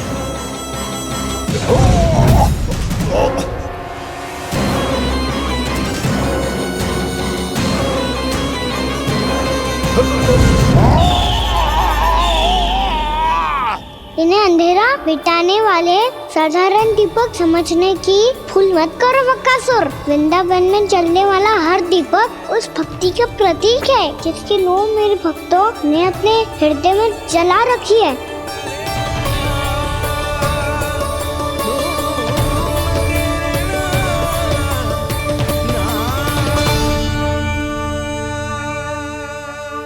इन्हें अंधेरा मिटाने वाले साधारण दीपक समझने की भूल मत करो बकासुर। वृंदावन में जलने वाला हर दीपक उस भक्ति का प्रतीक है जिसकी लो मेरे भक्तों ने अपने हृदय में जला रखी है।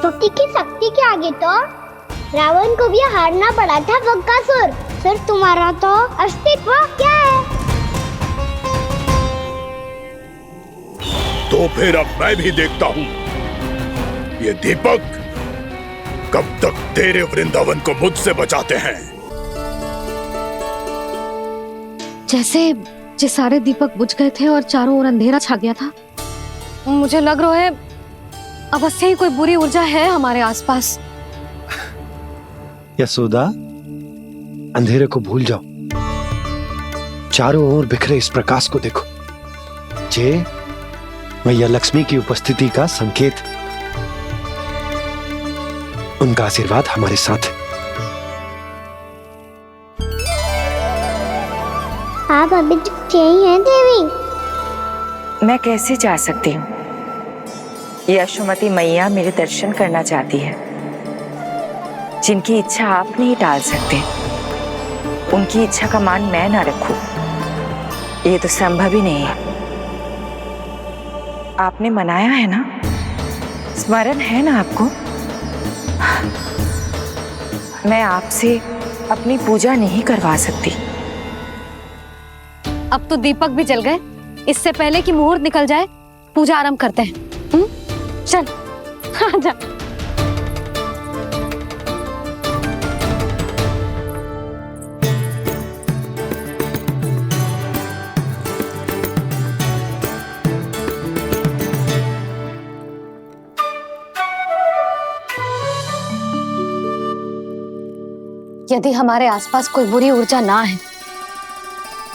भक्ति की शक्ति के आगे तो रावण को भी हारना पड़ा था बकासुर। फिर तुम्हारा तो अस्तित्व क्या है? तो फिर अब मैं भी देखता हूँ ये दीपक कब तक तेरे वृंदावन को मुझसे बचाते हैं। जैसे सारे दीपक बुझ गए थे और चारों ओर अंधेरा छा गया था, मुझे लग रहा है अवश्य ही कोई बुरी ऊर्जा है हमारे आसपास। यशोदा, अंधेरे को भूल जाओ, चारों ओर बिखरे इस प्रकाश को देखो, जे मैया लक्ष्मी की उपस्थिति का संकेत। उनका आशीर्वाद हमारे साथ है। आप अभी तक यही हैं देवी? मैं कैसे जा सकती हूँ? यशोमती मैया मेरे दर्शन करना चाहती है। जिनकी इच्छा आप नहीं टाल सकते, उनकी इच्छा का मान मैं ना रखूं, ये तो संभव ही नहीं है। आपने मनाया है ना, स्मरण है ना आपको? मैं आपसे अपनी पूजा नहीं करवा सकती। अब तो दीपक भी जल गए, इससे पहले कि मुहूर्त निकल जाए पूजा आरंभ करते हैं। चल आजा। यदि हमारे आसपास कोई बुरी ऊर्जा ना है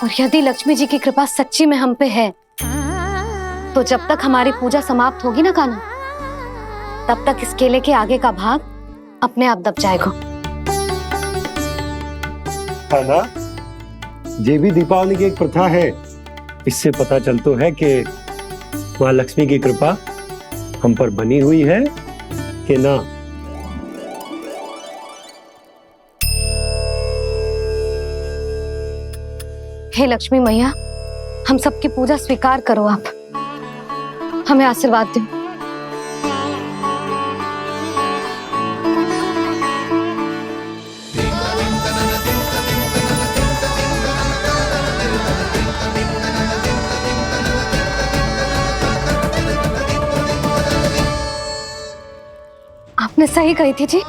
और यदि लक्ष्मी जी की कृपा सच्ची में हम पे है, तो जब तक हमारी पूजा समाप्त होगी ना कान्हा, तब तक इस केले के आगे का भाग अपने आप दब जाएगा। कान्हा, ये भी दीपावली की एक प्रथा है। इससे पता चलता है कि माँ लक्ष्मी की कृपा हम पर बनी हुई है कि ना। हे लक्ष्मी मैया, हम सबकी पूजा स्वीकार करो, आप हमें आशीर्वाद दो। आपने सही कही थी जी,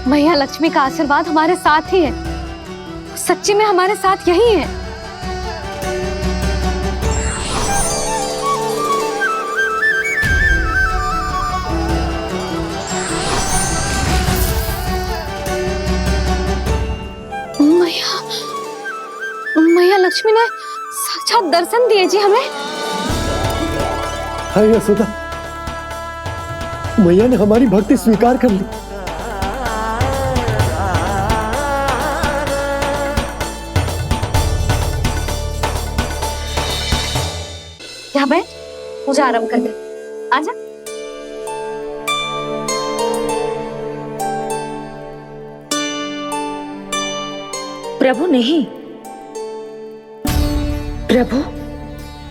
मैया लक्ष्मी का आशीर्वाद हमारे साथ ही है, सच्ची में हमारे साथ यही है। मैया लक्ष्मी ने साक्षात दर्शन दिए जी हमें। हाँ यशोदा, मैया ने हमारी भक्ति स्वीकार कर ली। क्या बैठ, पूजा आरंभ कर दे, आजा। प्रभु नहीं, प्रभु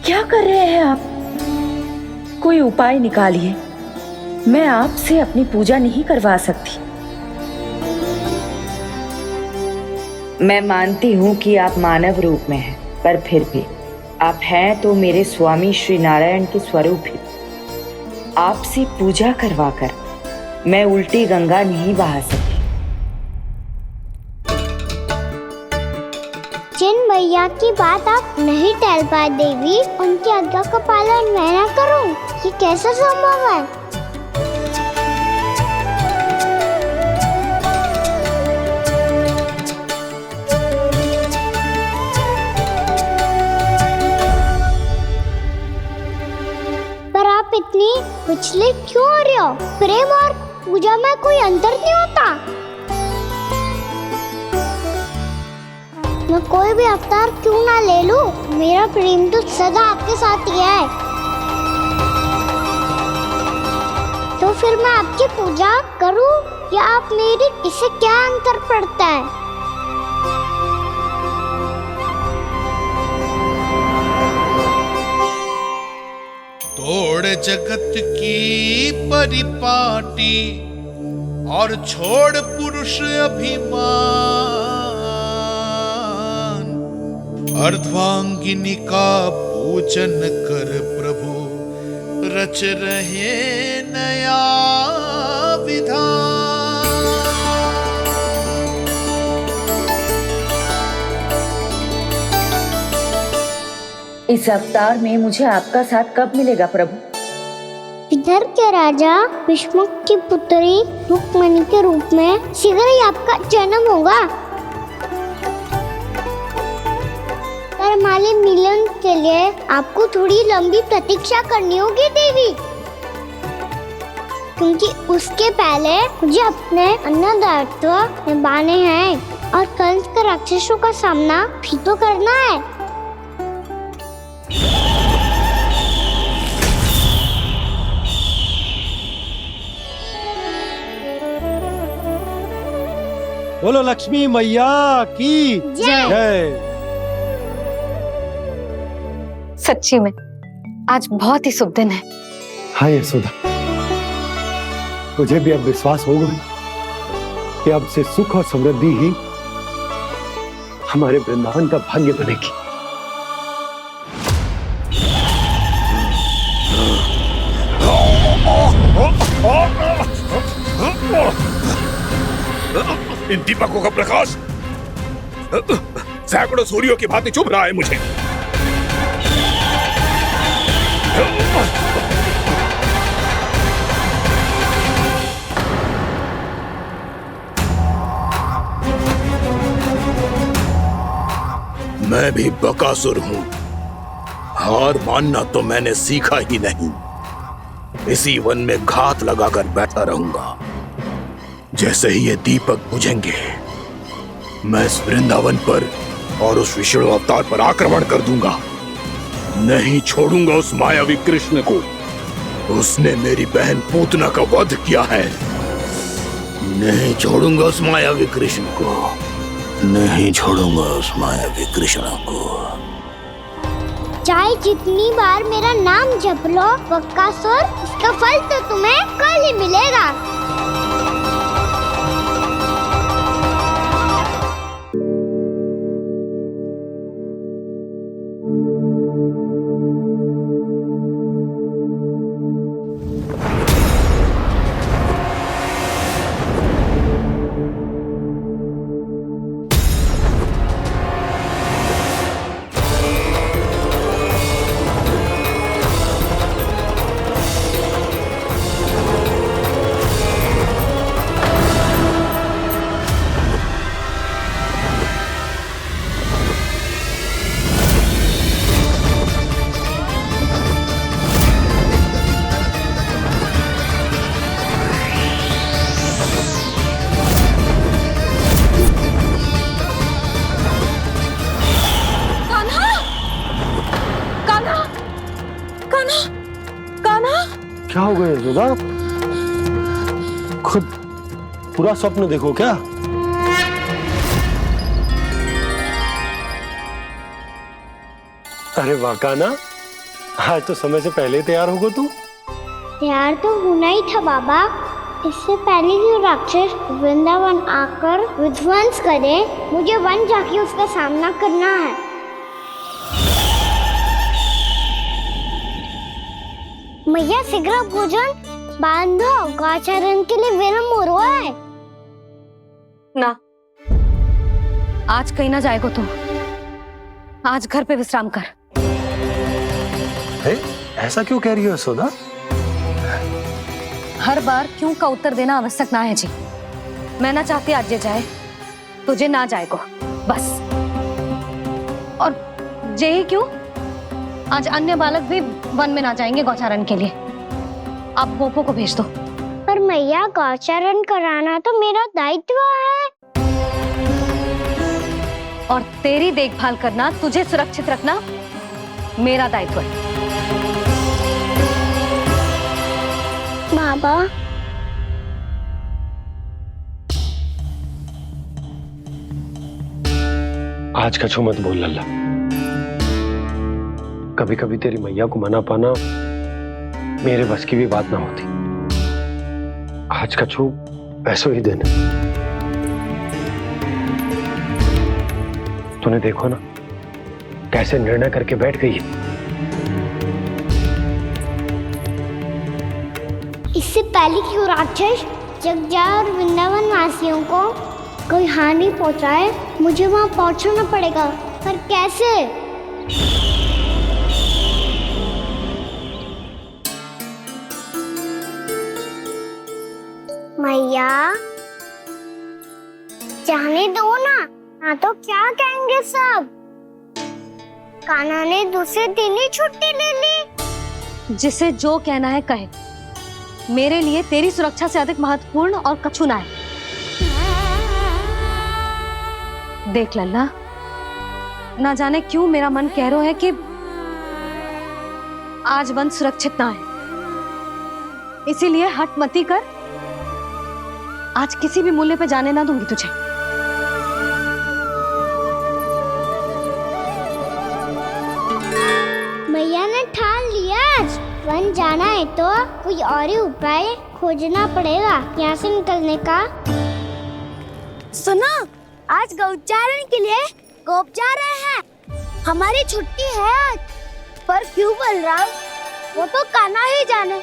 क्या कर रहे हैं आप? कोई उपाय निकालिए, मैं आपसे अपनी पूजा नहीं करवा सकती। मैं मानती हूँ कि आप मानव रूप में हैं, पर फिर भी आप हैं तो मेरे स्वामी श्री नारायण के स्वरूप ही। आपसे पूजा करवाकर मैं उल्टी गंगा नहीं बहा सकती। जिन मैया की बात आप नहीं टल पाए देवी, उनकी आज्ञा का पालन मैं ना करूं, ये कैसे संभव है? पर आप इतनी विचलित क्यों हो रहे हो? प्रेम और पूजा में कोई अंतर नहीं होता। मैं कोई भी अवतार क्यों ना ले लूं, मेरा प्रेम तो सदा आपके साथ ही है। तो फिर मैं आपकी पूजा करूं या आप मेरी, इससे क्या अंतर पड़ता है? तोड़ जगत की परिपाटी और छोड़ पुरुष अभिमान, अर्धांगिनी का पूजन कर प्रभु रच रहे नया विधान। इस अवतार में मुझे आपका साथ कब मिलेगा प्रभु? इधर के राजा विष्णु की पुत्री रुक्मणी के रूप में शीघ्र ही आपका जन्म होगा। पर हमारे मिलन के लिए आपको थोड़ी लंबी प्रतीक्षा करनी होगी देवी, क्योंकि उसके पहले मुझे अपने अन्य दायित्व निभाने हैं और कंस के राक्षसों का सामना भी तो करना है। बोलो लक्ष्मी मैया की जय। सच्ची में आज बहुत ही शुभ दिन है। हाँ यशोदा, मुझे भी अब विश्वास हो गया कि अब से सुख और समृद्धि ही हमारे वृंदावन का भाग्य बनेगी। इन दीपकों का प्रकाश सैकड़ों सूर्यों की भांति चुभ रहा है मुझे। मैं भी बकासुर हूं, हार मानना तो मैंने सीखा ही नहीं। इसी वन में घात लगाकर बैठा रहूंगा। जैसे ही ये दीपक बुझेंगे मैं इस वृंदावन पर और उस विष्णु अवतार पर आक्रमण कर दूंगा। नहीं छोड़ूंगा उस मायावी कृष्ण को। उसने मेरी बहन पूतना का वध किया है। नहीं छोड़ूंगा उस मायावी कृष्ण को। नहीं छोड़ूंगा उस मायावी कृष्ण को। चाहे जितनी बार मेरा नाम जप लो बकासुर, इसका फल तो तुम्हें कल ही मिलेगा। क्या हो गया यशोदा? खुद पूरा स्वप्न देखो क्या? अरे वाह कान्हा, आज तो समय से पहले तैयार होगा तू। तैयार तो होना ही था बाबा। इससे पहले कि राक्षस वृंदावन आकर विध्वंस करे, मुझे वन जाके उसका सामना करना है। मैया शीघ्र भोजन बांधो, गौचरण के लिए विलंब हो रहा है। ना, आज कहीं ना जाएगा तुम। आज घर पे विश्राम कर। ऐसा क्यों कह रही हो यशोदा? हर बार क्यों का उत्तर देना आवश्यक ना है जी। मैं ना चाहती आज ये जाए, तुझे ना जाएगा बस। और जे ही क्यों, आज अन्य बालक भी वन में ना जाएंगे गौचारण के लिए। आप गोपो को भेज दो। पर मैया गौचारण कराना तो मेरा दायित्व है। और तेरी देखभाल करना, तुझे सुरक्षित रखना मेरा दायित्व है। बाबा, आज कछु मत बोल लल्ला। कभी कभी तेरी मैया को मना पाना मेरे बस की भी बात ना होती। आज कछु ऐसो ही दिन। तूने देखो ना कैसे निर्णय करके बैठ गई है। मुझसे पहले क्यों राक्षस जगजा और वृंदावन वासियों को कोई हानि पहुंचाए मुझे वहां पहुंचना पड़ेगा, पर कैसे? मैया जाने दो ना तो क्या कहेंगे सब? कान्हा ने दूसरे दिन ही छुट्टी ले ली। जिसे जो कहना है कहे, मेरे लिए तेरी सुरक्षा से अधिक महत्वपूर्ण और कछु ना है। देख लल्ला, ना जाने क्यों मेरा मन कह रहा है कि आज वन सुरक्षित ना है, इसीलिए हट मती कर, आज किसी भी मूल्य पे जाने ना दूंगी तुझे। मैया ने ठान लिया, वन जाना है तो कोई और ही उपाय खोजना पड़ेगा यहाँ से निकलने का। सुनो, आज गौचारण के लिए गोप जा रहे हैं। हमारी छुट्टी है आज, पर क्यों बलराम? वो तो कान्हा ही जाने।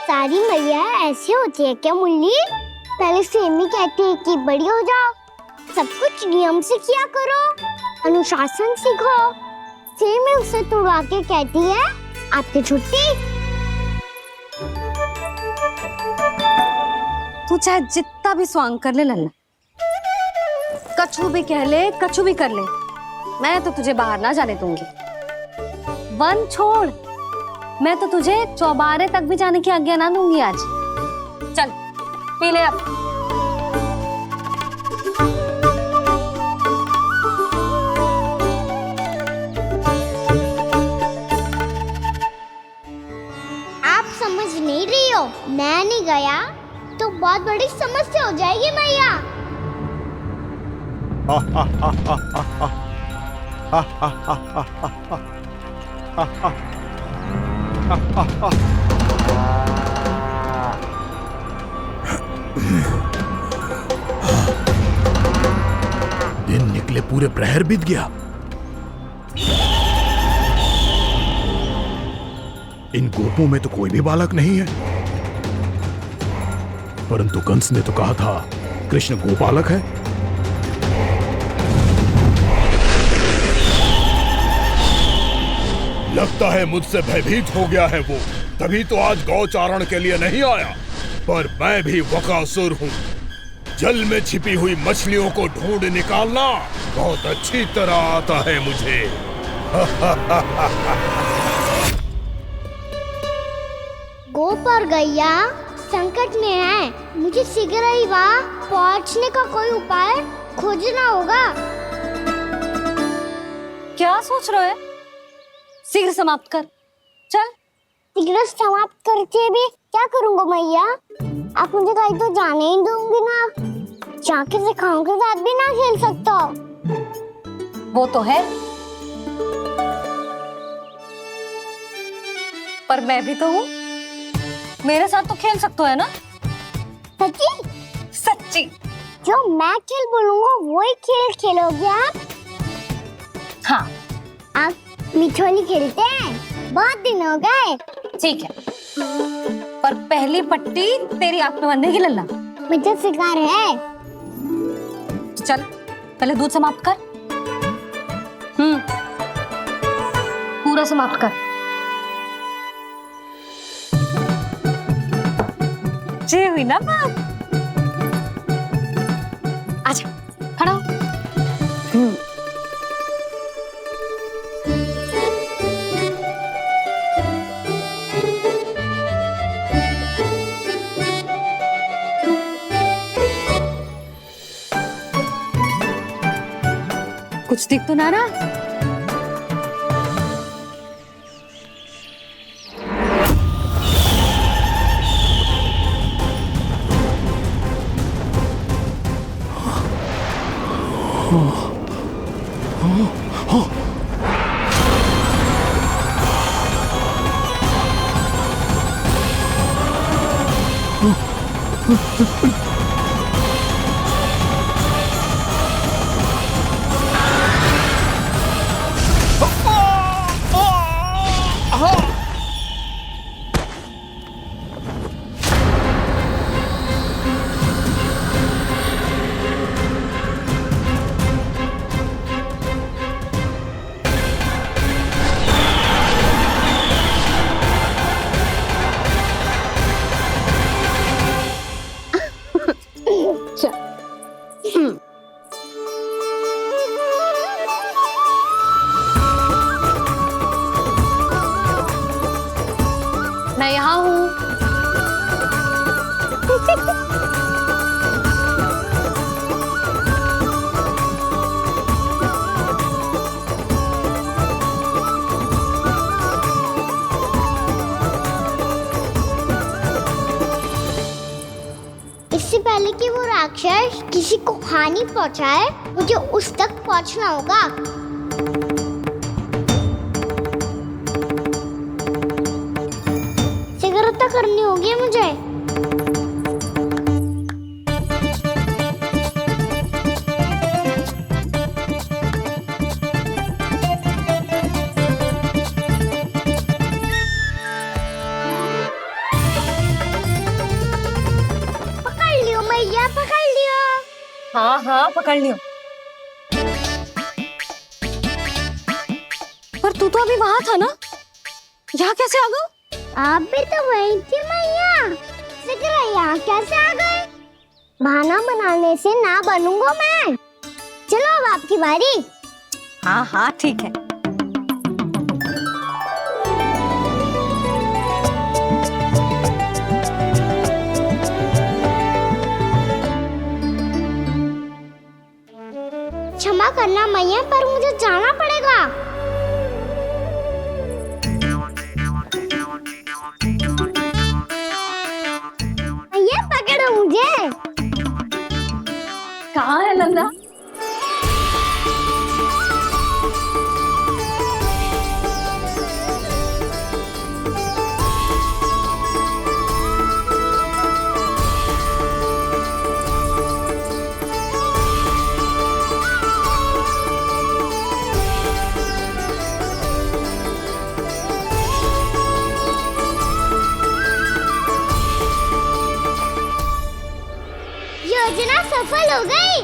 सारी मैया ऐसी होती है क्या मुल्ली? पहले सेमी कहती है कि बड़ी हो जाओ, सब कुछ नियम से किया करो, अनुशासन सीखो। सेमी उसे तुड़वा के कहती है आपकी छुट्टी। तू चाहे जितना भी स्वांग कर ले लल्ला, कछु भी कह ले, कछु भी कर ले, मैं तो तुझे बाहर ना जाने दूंगी। वन छोड़, मैं तो तुझे चौबारे तक भी जाने की आज्ञा ना दूंगी आज। चल पी ले अब। आप समझ नहीं रही हो, मैं नहीं गया तो बहुत बड़ी समस्या हो जाएगी मैया। दिन निकले पूरे प्रहर बीत गया। इन गोपों में तो कोई भी बालक नहीं है, परंतु कंस ने तो कहा था कृष्ण गोपालक है। लगता है मुझसे भयभीत हो गया है वो, तभी तो आज गौचारण के लिए नहीं आया। पर मैं भी वकासुर हूँ, जल में छिपी हुई मछलियों को ढूंढ निकालना बहुत अच्छी तरह आता है मुझे। गोप और गैया संकट में है, मुझे शीघ्र ही वहाँ पहुँचने का कोई उपाय खोजना होगा। क्या सोच रहे हो? शीघ्र समाप्त कर, चल। शीघ्र समाप्त करके भी क्या करूँगा मैया? आप मुझे कहीं तो जाने ही दूंगी ना, जाके सिखाओं के साथ भी ना खेल सकता। वो तो है, पर मैं भी तो हूँ, मेरे साथ तो खेल सकते हो है ना? सच्ची? सच्ची। जो मैं खेल बोलूँगा वही खेल खेलोगे आप? हाँ। आप मिठोली खेलते हैं? बहुत दिन हो गए। ठीक है, पर पहली पट्टी तेरी आंख में बांधने की लल्ला। मुझे शिकार है। चल पहले दूध समाप्त कर। पूरा समाप्त कर। जे हुई ना बात। आजा, खड़ा हो। कुछ दिख तो ना रहा? अच्छा मैं यहाँ हूँ। इससे पहले कि वो राक्षस किसी को हानि पहुंचाए, मुझे उस तक पहुंचना होगा। सिगरेट करनी होगी मुझे। पकड़ लियो मैया, पकड़ लियो। हाँ हाँ पकड़ लियो। पर तू तो अभी वहां था ना, यहाँ कैसे आ गया? आप भी तो वही थी मैया, सिकरा यहाँ कैसे आ गए? बहाना बनाने से ना बनूंगा मैं। चलो अब आपकी बारी। हाँ हाँ ठीक है। क्षमा करना मैया, पर मुझे जाना पड़ेगा। मैया पकड़ो मुझे। कहाँ है लल्ला? योजना सफल हो गई।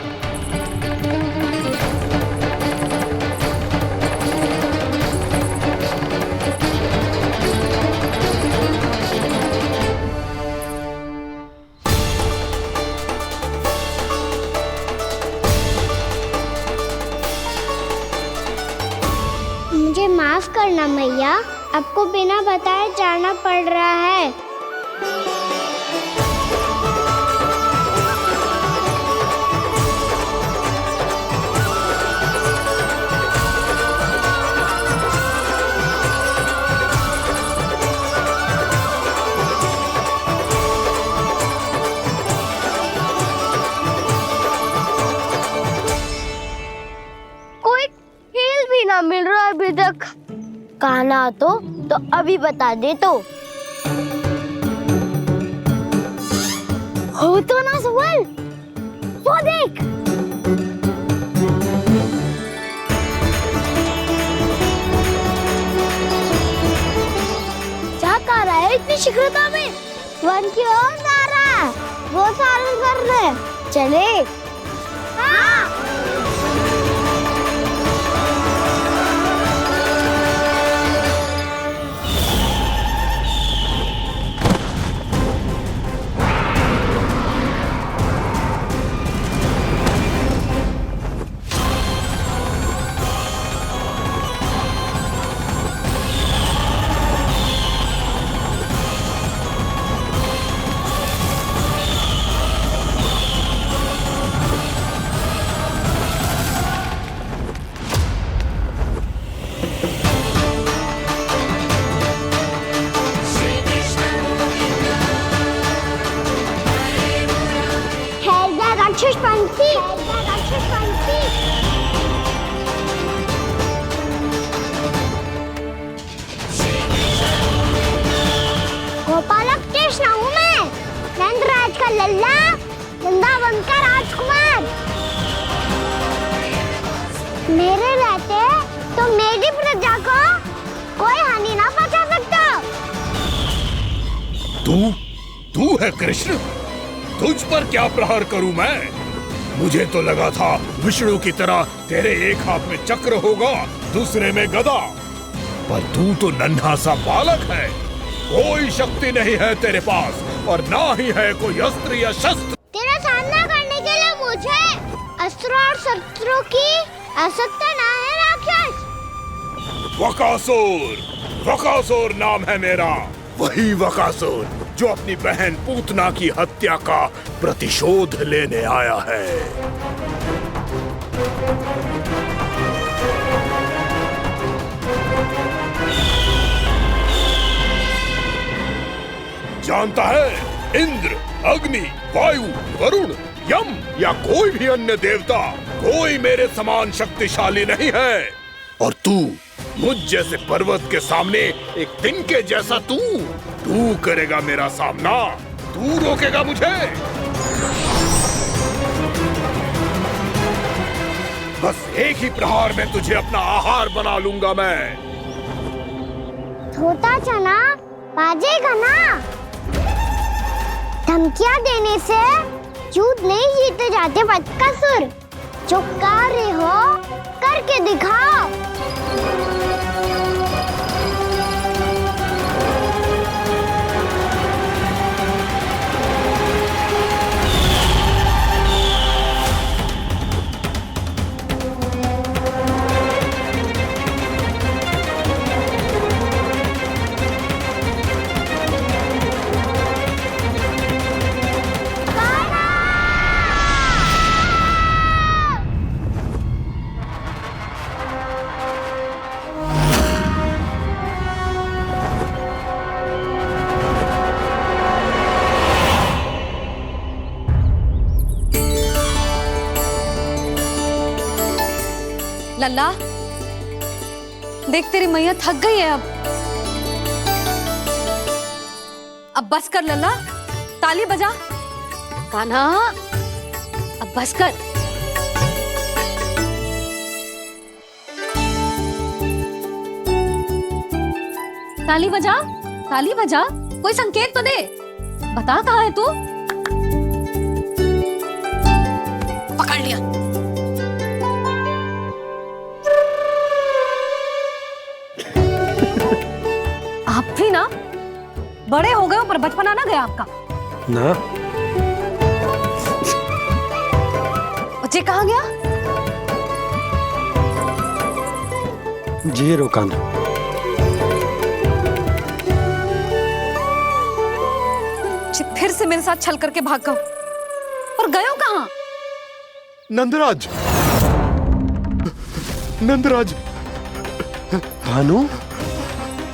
मुझे माफ करना मैया, आपको बिना बताए जाना पड़ रहा है। मिल रहा है अभी तक। कहना तो अभी बता दे तो। हो तो ना सवाल, वो देख। क्या कर रहा है इतनी शीघ्रता में? वन की ओर जा रहा है, वो सारे कर रहे। चले। हाँ। गोपालक कृष्ण हूँ मैं, नंदराज का लल्ला, वृंदावन का राजकुमार। मेरे रहते तो मेरी प्रजा को कोई हानि ना पहुंचा सकता। तू है कृष्ण? तुझ पर क्या प्रहार करूं मैं? मुझे तो लगा था विष्णु की तरह तेरे एक हाथ में चक्र होगा, दूसरे में गदा, पर तू तो नन्हा सा बालक है। कोई शक्ति नहीं है तेरे पास और ना ही है कोई अस्त्र या शस्त्र। तेरा सामना करने के असुर और शत्रु की असत्य ना है राक्षस। वकासुर नाम है मेरा, वही वकासुर जो अपनी बहन पूतना की हत्या का प्रतिशोध लेने आया है। जानता है, इंद्र, अग्नि, वायु, वरुण, यम या कोई भी अन्य देवता कोई मेरे समान शक्तिशाली नहीं है। और तू मुझ जैसे पर्वत के सामने एक तिनके जैसा तू करेगा मेरा सामना? तू रोकेगा मुझे? बस एक ही प्रहार में तुझे अपना आहार बना लूंगा मैं। छोटा चना बाजेगा ना। धमकियां देने से युद्ध नहीं जीते जाते बदकसूर। जो कार्य हो करके दिखाओ। लल्ला, देख तेरी मैया थक गई है अब बस कर लल्ला, ताली बजा। कान्हा, अब बस कर। ताली बजा, ताली बजा, कोई संकेत तो दे। बता कहाँ है तू? पकड़ लिया। आप भी ना बड़े हो गए हो, पर बचपना ना गया आपका ना। बच्चे कहाँ गया? जी रोकाना। फिर से मेरे साथ छल करके भाग गए, और गए हो कहाँ? नंदराज, नंदराज। भानु,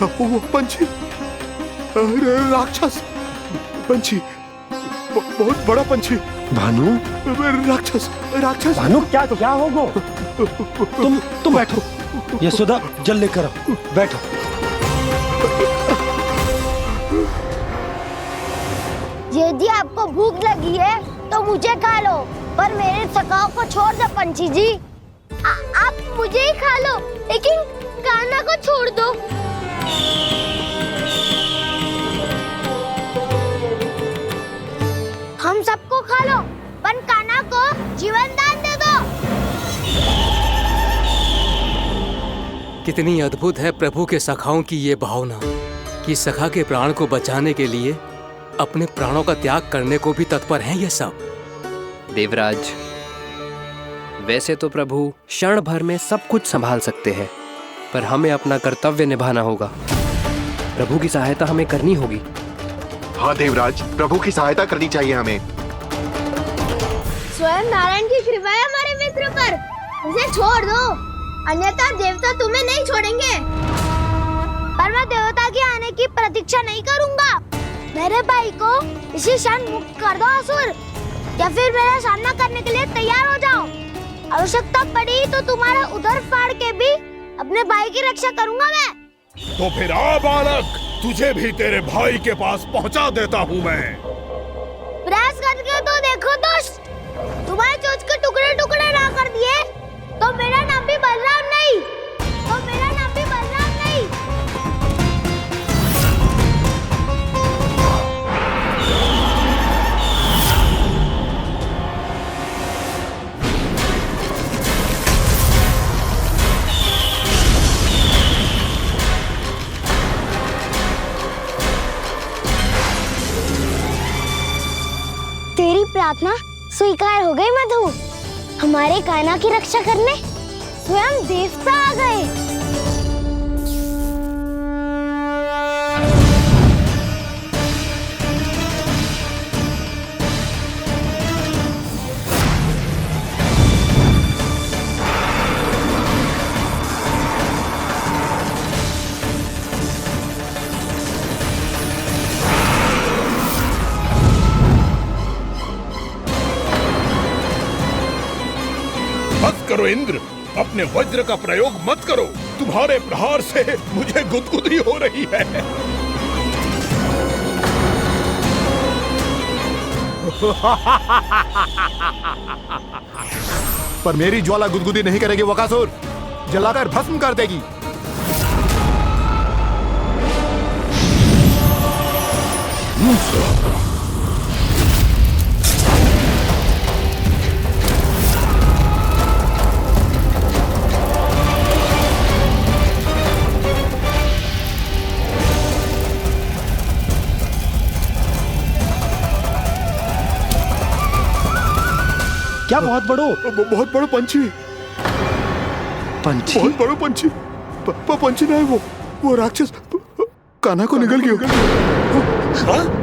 वो पंछी, राक्षस पंछी, बहुत बड़ा पंछी। भानु, राक्षस, राक्षस। भानु, क्या होगा? तुम बैठो। यशोदा, जल लेकर आओ, बैठो। यदि आपको भूख लगी है तो मुझे खा लो, पर मेरे सखाओं को छोड़ दो पंछी जी। आप मुझे ही खा लो, लेकिन कान्हा को छोड़ दो। हम सबको खा लो, पर कान्हा को जीवन दान दे दो। कितनी अद्भुत है प्रभु के सखाओं की ये भावना कि सखा के प्राण को बचाने के लिए अपने प्राणों का त्याग करने को भी तत्पर हैं ये सब। देवराज, वैसे तो प्रभु क्षण भर में सब कुछ संभाल सकते हैं, पर हमें अपना कर्तव्य निभाना होगा। प्रभु की सहायता हमें करनी होगी। हाँ देवराज, प्रभु की सहायता करनी चाहिए हमें। स्वयं नारायण की कृपा है हमारे मित्र पर, उसे छोड़ दो, अन्यथा देवता तुम्हें नहीं छोड़ेंगे। पर मैं देवता के आने की प्रतीक्षा नहीं करूंगा। मेरे भाई को इसी क्षण मुक्त कर दो असुर, या फिर मेरा सामना करने के लिए तैयार हो जाओ। आवश्यकता पड़ी तो तुम्हारा उधर फाड़ के भी अपने भाई की रक्षा करूंगा मैं। तो फिर आ बालक, तुझे भी तेरे भाई के पास पहुंचा देता हूँ मैं। प्रयास करके तो देखो दोस्त, तुम्हारे चोंच के टुकड़े टुकड़े ना कर दिए तो मेरा नाम भी बलराम नहीं, तो मेरा नाम भी बलराम नहीं। तेरी प्रार्थना स्वीकार हो गई मधु। हमारे कान्हा की रक्षा करने स्वयं देवता आ गए। बस करो इंद्र, अपने वज्र का प्रयोग मत करो। तुम्हारे प्रहार से मुझे गुदगुदी हो रही है। पर मेरी ज्वाला गुदगुदी नहीं करेगी वकासुर, जलाकर भस्म कर देगी। क्या बहुत बड़ो पंछी। पंछी? बहुत बड़ो पंछी। पंछी नहीं, वो राक्षस कान्हा को निगल गया। हाँ?